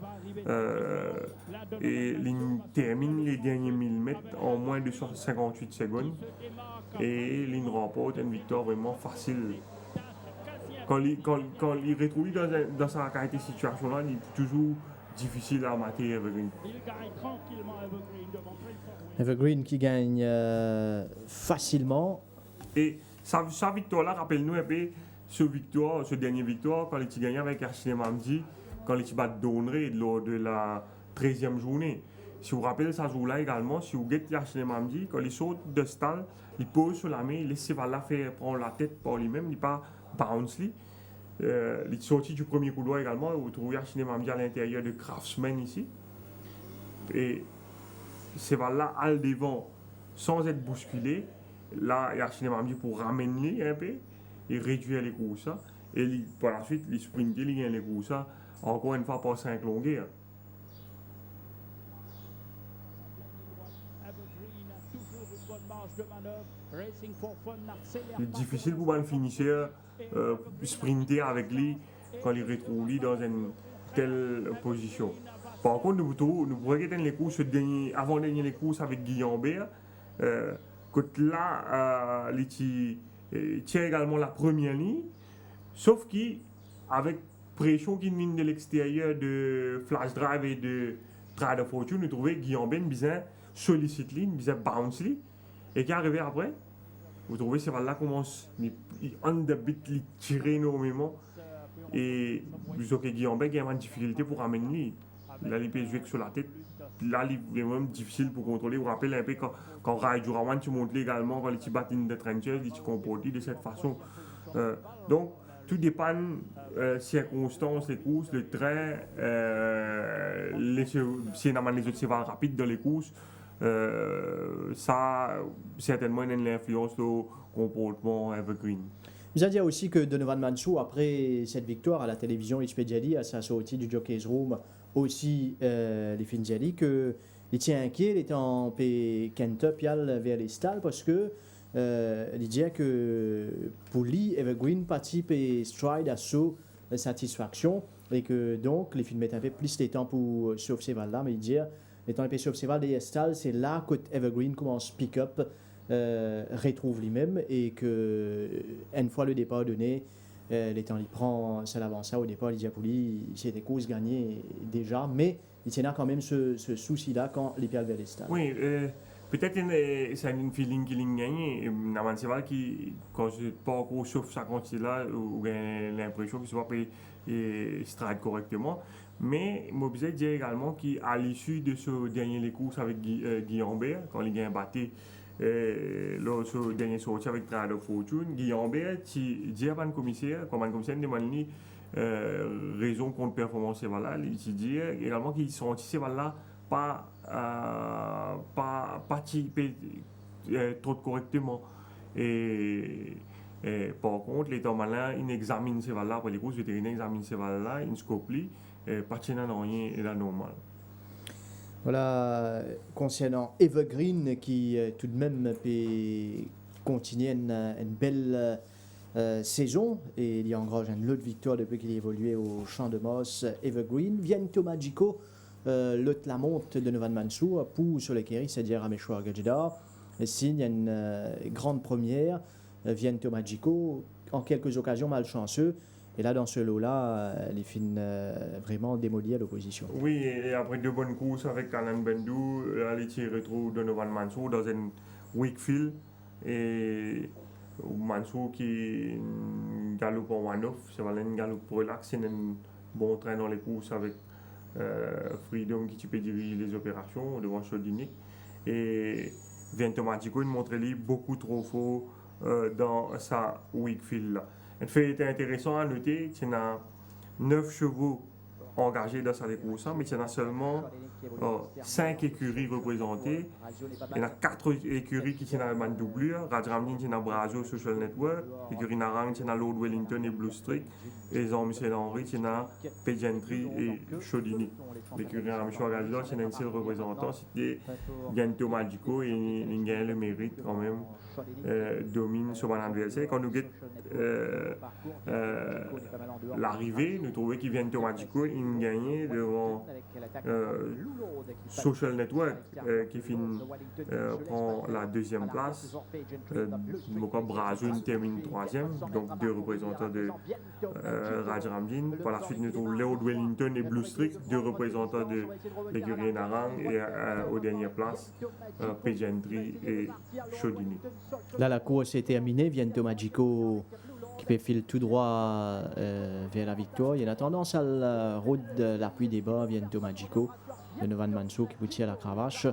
Et il termine les derniers 1000 mètres en moins de 58 secondes. Et il remporte une victoire vraiment facile. Quand il retrouve dans sa qualité de situation-là, il est toujours difficile à mater Evergreen. Evergreen qui gagne facilement. Et sa victoire-là, rappelle-nous un peu ce dernier victoire, quand il gagnait avec Archine Mamdi, quand il bat Donneray lors de la 13e journée. Si vous vous rappelez, ça joue là également, si vous guettez Archine Mamdi, quand il saute de stall, il pose sur la main, il laisse Cheval faire prendre la tête par lui-même, il n'est pas bounce. Il est sorti du premier couloir également, vous trouvez Archine Mamdi à l'intérieur de Craftsman ici. Et Cheval-là a le devant sans être bousculé. Là, Archine Mamdi pour ramener un peu. Il réduit les courses et par la suite il sprint, il gagne les courses encore une fois par 5 longueurs. Il est difficile pour un finisseur sprinter avec lui quand il retrouve lui dans une telle position. Par contre, nous pourrions gagner les courses avant de gagner les courses avec Guillaume Béa. Là, il tient également la première ligne, sauf qu'avec pression qui vient de l'extérieur de Flash Drive et de Trade of Fortune, nous trouvons Guillaume Ben bien sollicite ligne, bien bounce ligne, et qui est arrivé après, vous trouvez que là commence, il underbit, il tire énormément, et vous savez que Guillaume Ben a une difficulté pour ramener ligne. Là, il peut jouer sur la tête. Là, il est même difficile pour contrôler. Vous vous rappelez un peu quand Rai Jurawan, tu montres également, quand il bat in the trenches, il se comporte de cette façon. Donc, tout dépend des circonstances, les courses, le train, si on a les autres chevaux rapides dans les courses, ça, certainement, il y a une influence au comportement Evergreen. Vous avez dit aussi que Donovan Mansou, après cette victoire à la télévision Ispediali, à sa sortie du Jockey's Room, aussi les Finziali, qu'il tient inquiet, il était en Kentup vers les stalls parce que il dit que pour lui, Evergreen participe et stride à sa satisfaction et que donc les films mettent un peu plus de temps pour sauver ces balles-là, mais il dit les temps pour sauver ces balles des stalls, c'est là que Evergreen commence pick-up. Retrouve lui-même et que une fois le départ donné, les temps il prend ça l'avance au départ, il dit pour lui c'est des courses gagnées déjà, mais il tient quand même ce souci-là quand il perd vers les stades. Oui, peut-être c'est un feeling qu'il a gagné. Naman Cheval qui, quand je pas encore sauf ça quand il là, ou l'impression qu'il ne soit pas stride correctement. Mais Mobizet dit également qu'à l'issue de ce dernier courses avec Guillaume Béa, quand il a battu le dernier sorti avec Trade of Fortune, Guillaume Béa dit à un commissaire, comme un commissaire demande raison contre performance Cheval-là, il dit également qu'ils sont Cheval-là pas trop correctement. Et par contre, l'état malin, il examine ces cheval-là, pour les courses vétérinaires examinent ces cheval-là, il scope lui, pas de rien est la normale. Voilà, concernant Evergreen qui tout de même peut continuer une belle saison et il y a engrange une autre victoire depuis qu'il a évolué au Champ de Mars. Evergreen, Viento Magico, l'autre la monte de Donovan Mansou, pour sur le Kerry, c'est-à-dire à Meshwar Gajidar. Ici, il y a une grande première, Viento Magico, en quelques occasions malchanceux, Et là, dans ce lot-là, les fins vraiment démolis à l'opposition. Oui, et après 2 bonnes courses avec Alan Bendou, Aleti retrouve Donovan Mansour dans un weak field. Et Mansour qui galope en one-off, c'est vraiment un galope relax, c'est un bon train dans les courses avec Freedom qui peut diriger les opérations devant Chodinic. Et Vientomatico, il montre lui beaucoup trop fort dans sa weak field là. Un fait intéressant à noter, il y a 9 chevaux engagés dans cette course, mais il y en a seulement 5 écuries représentées. Il y en a 4 écuries qui sont dans la doublure. Rajramdin qui est dans Brazo Social Network, l'écurie Narang qui est dans Lord Wellington et Blue Streak, et Jean-Michel Henry qui est dans Pageantry et Chaudini. L'écurie Ramcho Agazor qui est un seul représentant, c'était Gento Magico, et il gagne le mérite quand même, domine sur son adversaire. Quand nous guettons l'arrivée, nous trouvons qu'il vient de Magico, il gagne devant Social Network qui prend la 2e place. Brazo termine 3e, donc 2 représentants de Rajramdin. Par la suite, nous trouvons Lord Wellington et Blue Streak, 2 représentants de l'écurie Narang, et aux dernières places, Pageantry et Chaudini. Là, la course est terminée. Viento Magico qui peut filer tout droit vers la victoire. Il y a tendance à la route de l'appui des bas, Viento Magico, de Novan Mansour qui boutit à la cravache.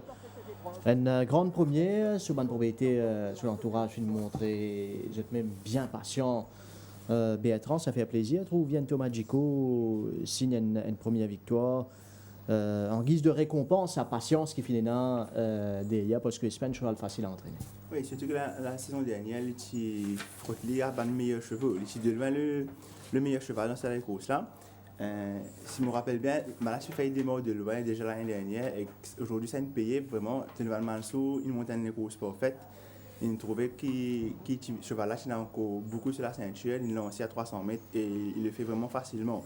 Une grande première, sur bonne propriété, sur l'entourage, une montrée, vous êtes même bien patient. Bertrand, ça fait plaisir. Je trouve Viento Magico signe une première victoire. En guise de récompense à patience qui finit derrière parce que c'est pas un cheval facile à entraîner. Oui, surtout que la saison dernière, il Frotli a le meilleur chevaux. Il devient le meilleur cheval dans cette course-là. Si je me rappelle bien, Malassu fait des morts de loin déjà l'année dernière et aujourd'hui ça nous payait vraiment. Donovan Mansour, il monte une course parfaite. Il trouvait que ce cheval-là, il a encore beaucoup sur la ceinture, il l'a lancé à 300 mètres et il le fait vraiment facilement.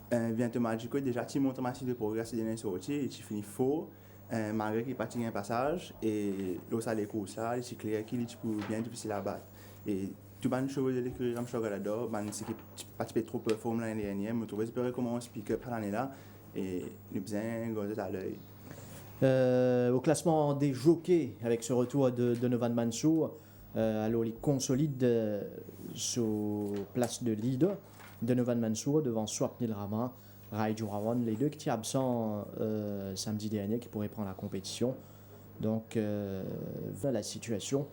Viento Magico, déjà, tu montres un de progrès ces dernières sorties et tu finis faux, malgré qu'il partit un passage. Et là, les courses là, c'est clair qu'il est bien difficile à battre. Et tout le chevaux de l'écurie Ramcho Galador, c'est qu'il n'a pas trop performé l'année dernière, mais je trouve qu'il comment on speak up l'année là et il a besoin de à l'œil. Au classement des jockeys, avec ce retour de Donovan Mansour, alors il consolide sur place de leader. Donovan Mansour devant Swapnil Rama, Raiju Rawan, les deux qui étaient absents samedi dernier, qui pourraient prendre la compétition. Donc, voilà la situation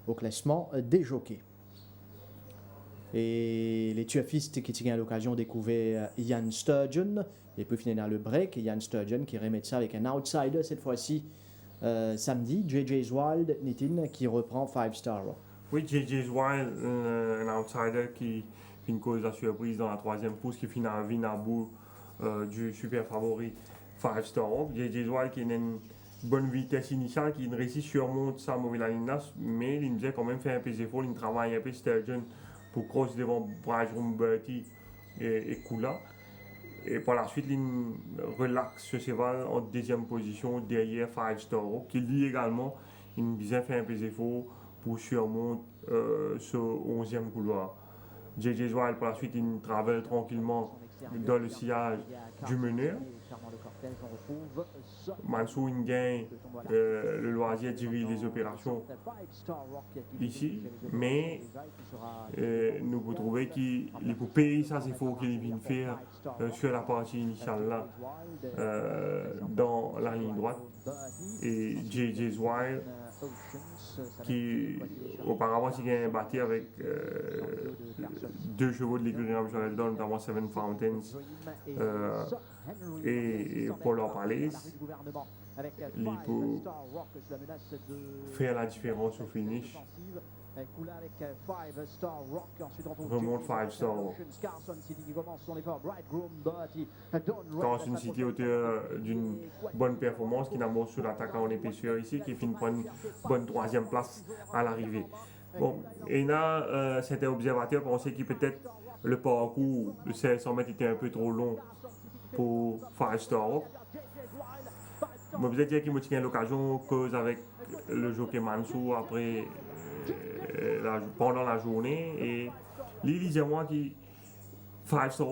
au classement des jockeys. Et les turfistes qui ont l'occasion de découvrir Ian Sturgeon, et puis finir dans le break, Ian Sturgeon qui remet ça avec un outsider cette fois-ci samedi, JJ's Wild, Nitin, qui reprend 5-Star Rock. Oui, JJ's Wild, un outsider qui une cause la surprise dans la 3e course qui finit à bout du super favori 5-Star Rock. JJ's Wild qui a une bonne vitesse initiale, qui réussit surmonte sa mauvaise ligne, mais il nous a quand même fait un peu d'effort, il travaille un peu Sturgeon pour cross devant Brajrum Bertie et Kula. Et par la suite, il relaxe ce cheval en 2e position derrière 5-Star Rock, qui lui également, il nous a fait un peu d'effort pour surmonter ce 11e couloir. JJ's Wild, par la suite, il travaille tranquillement dans le sillage du meneur. Mansour, il gagne le loisir de diriger les opérations ici, mais nous pouvons trouver qu'il peut payer ça, c'est faux qu'il vient faire sur la partie initiale là, dans la ligne droite. Et JJ's Wild, qui auparavant s'il gagne battu avec 2 chevaux de l'écurie Ramcho Galador, notamment Seven Fountains et Paul Palace, il peut faire la différence au finish. Remonte 5-Star Rock. Carson City, auteur d'une bonne performance, qui n'a pas sur l'attaque en épaisseur ici, qui finit par une bonne 3e place à l'arrivée. Bon, et là, c'était observateur pensait que peut-être le parcours de 500 mètres était un peu trop long pour 5-Star Rock. Mais peut-être dire qu'il m'a tiré l'occasion cause avec le jockey Mansour après pendant la journée et l'Élysée moi qui 5 Star,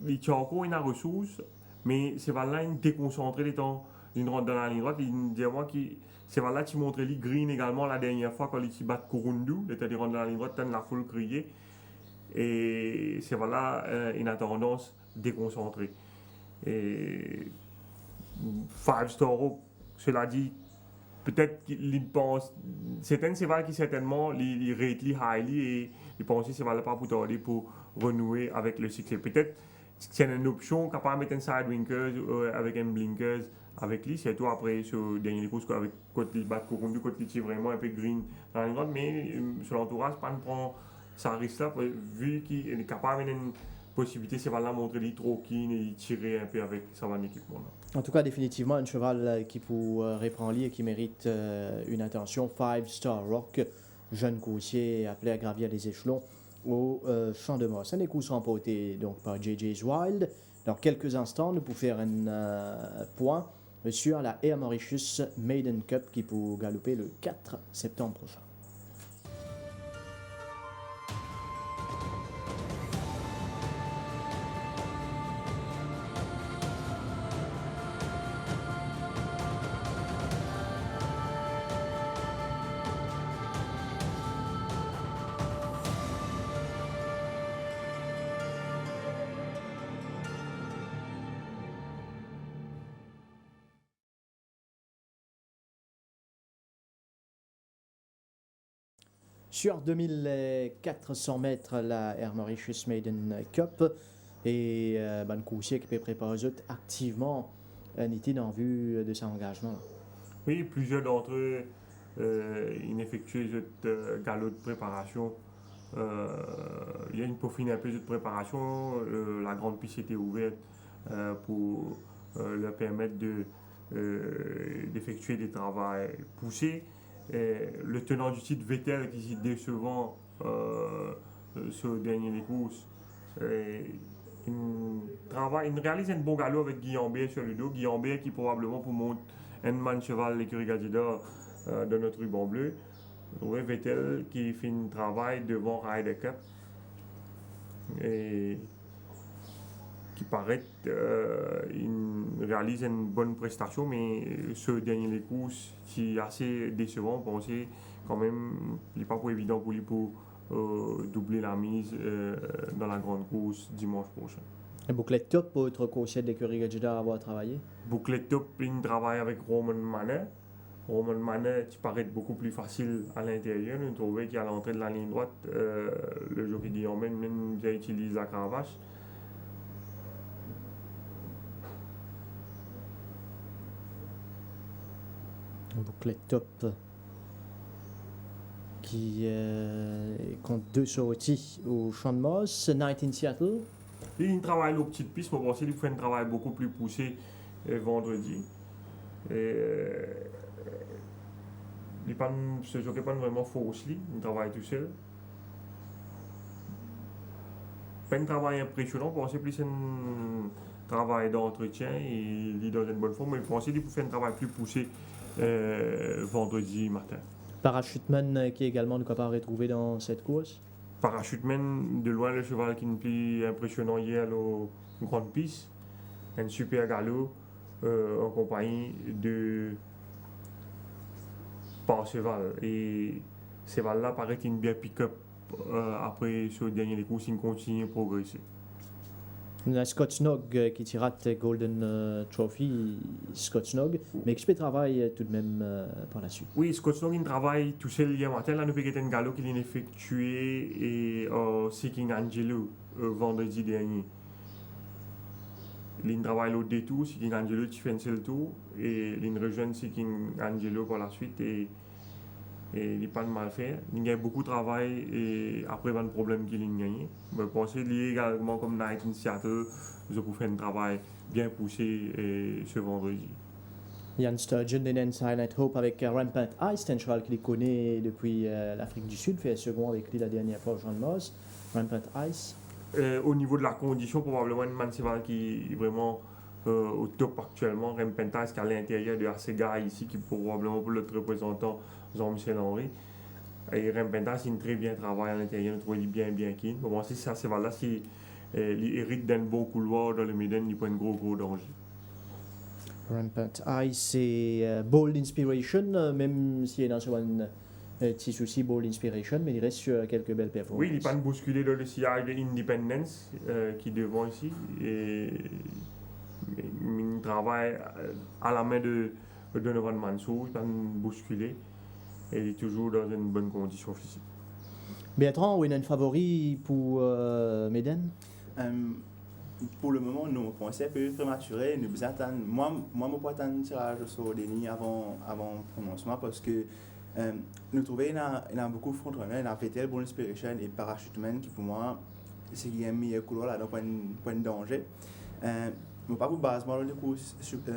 il y a encore une ressource, mais c'est là il déconcentré les temps, il rentre dans la ligne droite, il dit moi qui c'est là tu montres les green également la dernière fois quand il bat Kurundu, il était rentré dans la ligne droite, il la foule crier et c'est là une tendance déconcentrée. Et 5 Star, cela dit, peut-être qu'il pense, certaines c'est vrai qui certainement les rate les highly et ils pensent que c'est pas pour tarder pour renouer avec le succès. Peut-être c'est une option capable de mettre un sidewinkers avec un blinkers avec lui, c'est tout après ce dernier course avec côté il bat Kurundu, côté il vraiment un peu green dans la ligne droite, mais sur l'entourage pas prend ça risque là vu qu'il est capable de une possibilité c'est là montrer les trop keen et tirer un peu avec sa bonne équipement là. En tout cas, définitivement, un cheval qui pourrait prendre et qui mérite une attention. 5 Star Rock, jeune coursier appelé à gravir les échelons au Champ de Mars. Un des courses remporté donc par JJ's Wild. Dans quelques instants, nous pouvons faire un point sur la Air Mauritius Maiden Cup qui peut galoper le 4 septembre prochain. Sur 2400 mètres, la Air Mauritius Maiden Cup et le coursier qui peut préparer activement Niti en vue de son engagement. Oui, plusieurs d'entre eux ils effectuent ce galop de préparation. Il y a une peaufine un peu de préparation. La grande piste était ouverte pour leur permettre d'effectuer des travaux poussés. Le tenant du titre Vettel qui est décevant sur le dernier des courses. Il réalise un bon galop avec Guillaume Béer sur le dos. Guillaume Béer qui probablement pour monter un man cheval l'écurie Gadida de notre ruban bleu. Ouais, Vettel qui fait un travail devant Ryder Cup et qui paraît il réalise une bonne prestation, mais ce dernier les courses qui est assez décevant. On pensait quand même il n'est pas pour évident pour lui pour doubler la mise dans la grande course dimanche prochain. Un bouclet top pour être coursier de l'écurie Gadida à avoir travaillé. Bouclet top, il travaille avec Roman Manet. Roman Manet, qui paraît beaucoup plus facile à l'intérieur. Nous trouvons qu'à l'entrée de la ligne droite, le jockey Guillaume même bien utilise la cravache. Un bouclet top qui compte 2 sorties au Champ de Mars, Night in Seattle. Il travaille aux petites pistes, mais il fait un travail beaucoup plus poussé vendredi. Ce jockey pas vraiment fausse, il travaille tout seul. Pas un travail impressionnant, je pense plus un travail d'entretien et il est dans une bonne forme, mais je pense qu'il peut faire un travail plus poussé vendredi matin. Parachuteman qui est également nous capable de retrouver dans cette course. Parachuteman, de loin le cheval qui est plus impressionnant hier au grande piste, un super galop en compagnie de Parseval. Et Cheval-là paraît qu'il est bien pick-up après ce dernier course, il continue à progresser. La Scott Snog qui tirate Golden Trophy, Scott Snog, mais qui travaille tout de même par la suite. Oui, Scott Snog il travaille tout seul hier matin. Là, nous avons un galop qu'il a effectué au Seeking Angelo vendredi dernier. Il travaille l'autre détour, Seeking Angelo qui fait un seul tour et il rejoint Seeking Angelo par la suite et il n'est pas mal fait. Il y a beaucoup de travail et après il y a un problème qu'il a gagné. Je pense qu'il est également comme Night in Seattle, je peux faire un travail bien poussé ce vendredi. Ian Sturgeon de Silent Hope avec Rampant Ice, c'est un cheval qu'il connaît depuis l'Afrique du Sud, fait un second avec lui la dernière fois au Champ de Mars. Rampant Ice. Au niveau de la condition, probablement un man cheval qui est vraiment au top actuellement. Rampant Ice qui est à l'intérieur de Arcega ici, qui est probablement pour notre représentant Jean-Michel Henry. Et Rampant Ice, il très bien travaille à l'intérieur, nous trouvons bien keen. Bon, c'est ça, cheval-là, c'est il hérite d'un bon couloir dans le Méden, il prend un gros danger. Rampant Ice, c'est Bold Inspiration, même s'il y a un petit souci Bold Inspiration, mais il reste sur quelques belles performances. Oui, il n'est pas bousculé dans le sillage de Independence qui est devant ici. Et il travaille à la main de Donovan Mansour, il n'est pas bousculé. Et il est toujours dans une bonne condition physique. Bertrand, vous avez un favori pour Méden? Pour le moment, nous pensons un peu prématuré. Nous attendons. Moi, je peux attendre un tirage sur les lignes avant le prononcement parce que nous trouvons qu'il y a beaucoup de frontrunners. Il y a Vettel, Bold Inspiration et Parachuteman qui, pour moi, c'est qui est un meilleur couloir là, donc point de danger. Je ne pas pour basement les courses Super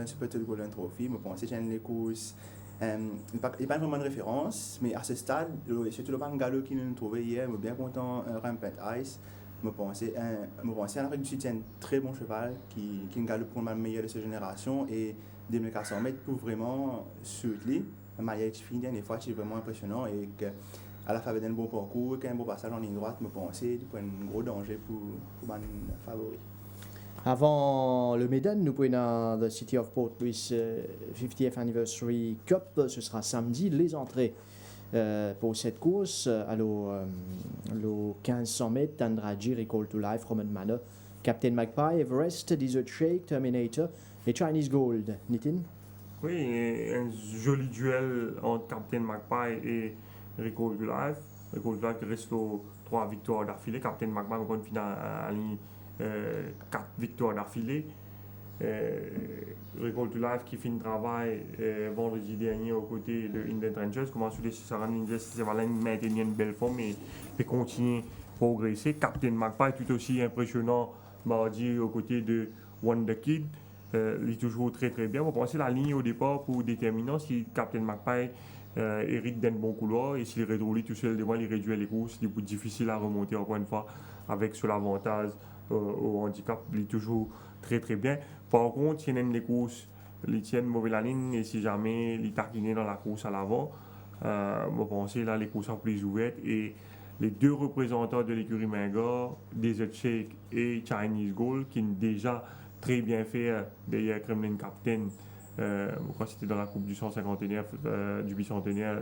Golden Trophy. Je pense que c'est les courses. Il n'y a pas vraiment de référence, mais à ce stade, surtout le Bangalo qui nous trouvait hier, je suis bien content Rampant Ice. Je pensais en Afrique du Sud, c'est un très bon cheval qui est un galop pour le meilleur de sa génération et 2400 mètres pour vraiment soutenir. Le maillage fini dernière fois, c'est vraiment impressionnant et qu'à la faveur d'un bon parcours, qu'un bon passage en ligne droite, je pensais qu'il y a un gros danger pour mon favori. Avant le Méden, nous prenons dans le City of Port Louis 50th Anniversary Cup. Ce sera samedi. Les entrées pour cette course, alors le 1500 mètres, Tandraji, Recall to Life, Roman Manor, Captain Magpie, Everest, Desert Shake, Terminator et Chinese Gold. Nitin? Oui, un joli duel entre Captain Magpie et Recall to Life. Recall to Life qui reste aux 3 victoires d'affilée. Captain Magpie encore une finale à ligne 4 victoires d'affilée. Recall to Life qui finit le travail vendredi dernier aux côtés de Indian Rangers. Comment sur les Sarah Ninjas, c'est vraiment maintenir une belle forme et continuer à progresser. Captain Magpie tout aussi impressionnant mardi aux côtés de Wonder Kid. Il est toujours très bien. On va penser la ligne au départ pour déterminer si Captain Magpie hérite d'un bon couloir et s'il réduit tout seul devant, il réduit les courses. Il est plus difficile à remonter encore une fois avec sur l'avantage au handicap. Il est toujours très bien. Par contre, il y a des courses, ils tiennent mauvais la ligne et si jamais ils taquinent dans la course à l'avant, on pense là les courses sont plus ouvertes et les 2 représentants de l'écurie Mingor, Desert Shake et Chinese Gold, qui ont déjà très bien fait derrière Kremlin Captain, je crois que c'était dans la coupe du 151 du bicentenaire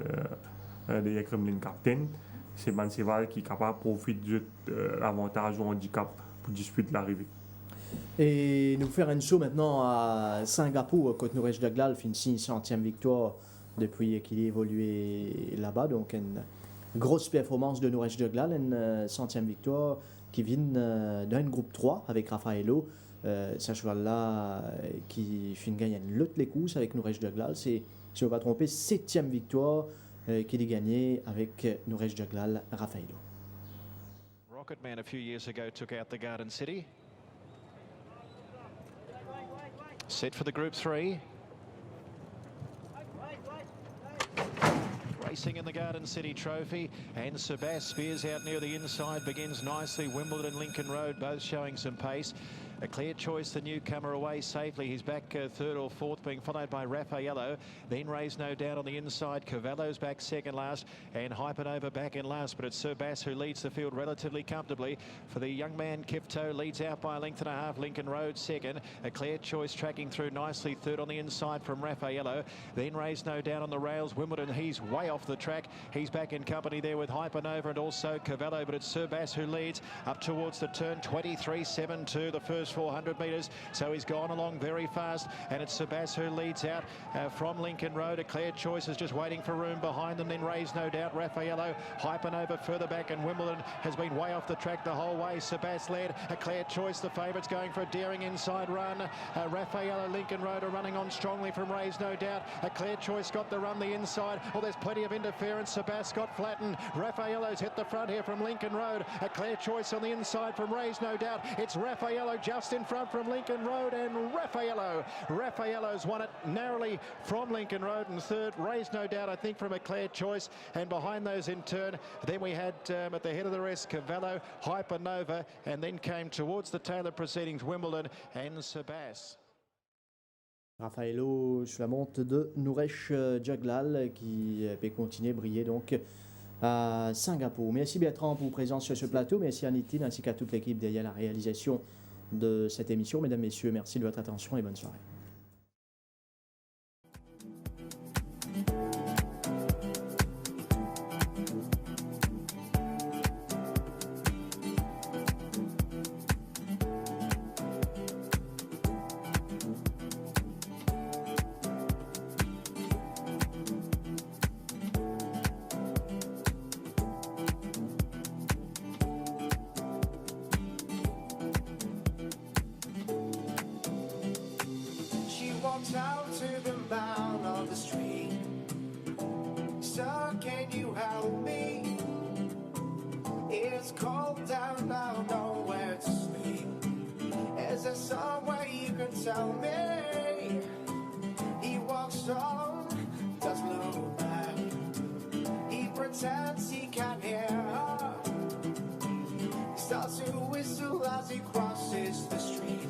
derrière Kremlin Captain. C'est Banseval qui est capable de profiter de l'avantage au handicap pour disputer l'arrivée. Et nous faire un saut maintenant à Singapour, côte Nourej Daglal, fait une 600e victoire depuis qu'il est évolué là-bas. Donc une grosse performance de Nourej Daglal, une 100e victoire qui vient d'un groupe 3 avec Raffaello. Ce cheval-là qui finit gagner l'autre les courses avec Nourej Daglal. C'est, si je ne me pas tromper, 7e victoire qu'il a gagnée avec Nourej Daglal, Raffaello. Rocketman a few years ago took out the Garden City. Set for the Group 3. Racing in the Garden City Trophy, and Sebas spears out near the inside, begins nicely. Wimbledon and Lincoln Road both showing some pace. A clear choice, the newcomer away safely. He's back third or fourth, being followed by Raffaello. Then Raise No Doubt on the inside. Cavallo's back second last, and Hypernova back in last. But it's Sir Bass who leads the field relatively comfortably. For the young man, Kifto leads out by a length and a half. Lincoln Road second. A clear choice tracking through nicely. Third on the inside from Raffaello. Then Raise No Doubt on the rails. Wimbledon, he's way off the track. He's back in company there with Hypernova and also Cavallo. But it's Sir Bass who leads up towards the turn. 23.72 the first 400 metres, so he's gone along very fast, and it's Sebas who leads out from Lincoln Road. A clear choice is just waiting for room behind them, then Raise No Doubt, Raffaello, Hypernova further back, and Wimbledon has been way off the track the whole way. Sebas led, a clear choice, the favourites going for a daring inside run. Raffaello, Lincoln Road are running on strongly from Raise No Doubt. A clear choice got the run the inside. Oh, there's plenty of interference. Sebas got flattened. Raffaello's hit the front here from Lincoln Road. A clear choice on the inside from Raise No Doubt. It's Raffaello just in front from Lincoln Road, and Raffaello's won it narrowly from Lincoln Road, and third Raise No Doubt I think from a clear choice, and behind those in turn then we had at the head of the rest Cavallo, Hypernova, and then came towards the tail of proceedings Wimbledon and Sebas. Raffaello sur la monte de Nourej Jaglal qui peut continuer à briller donc à Singapour. Merci Bertrand pour présence sur ce plateau. Merci à Nitine ainsi qu'à toute l'équipe derrière la réalisation de cette émission. Mesdames, Messieurs, merci de votre attention et bonne soirée. Out to the bound of the street. Sir, can you help me? It's cold down now, nowhere to sleep. Is there some way you can tell me? He walks on, doesn't look back. He pretends he can't hear her. He starts to whistle as he crosses the street.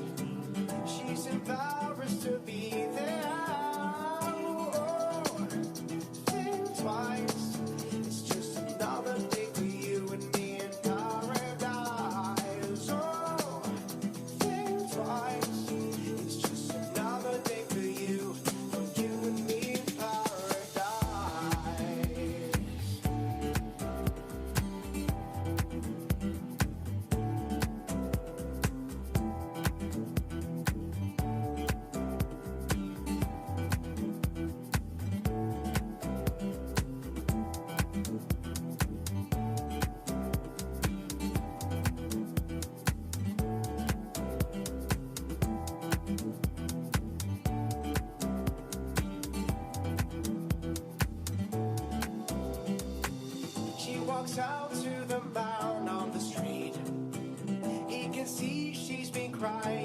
She's embarrassed to be there. Oh, think twice. It's just another day for you and me in paradise. Oh, think twice. It's just another day for you and me in paradise. She walks out to the mound on the street. He can see she's been crying.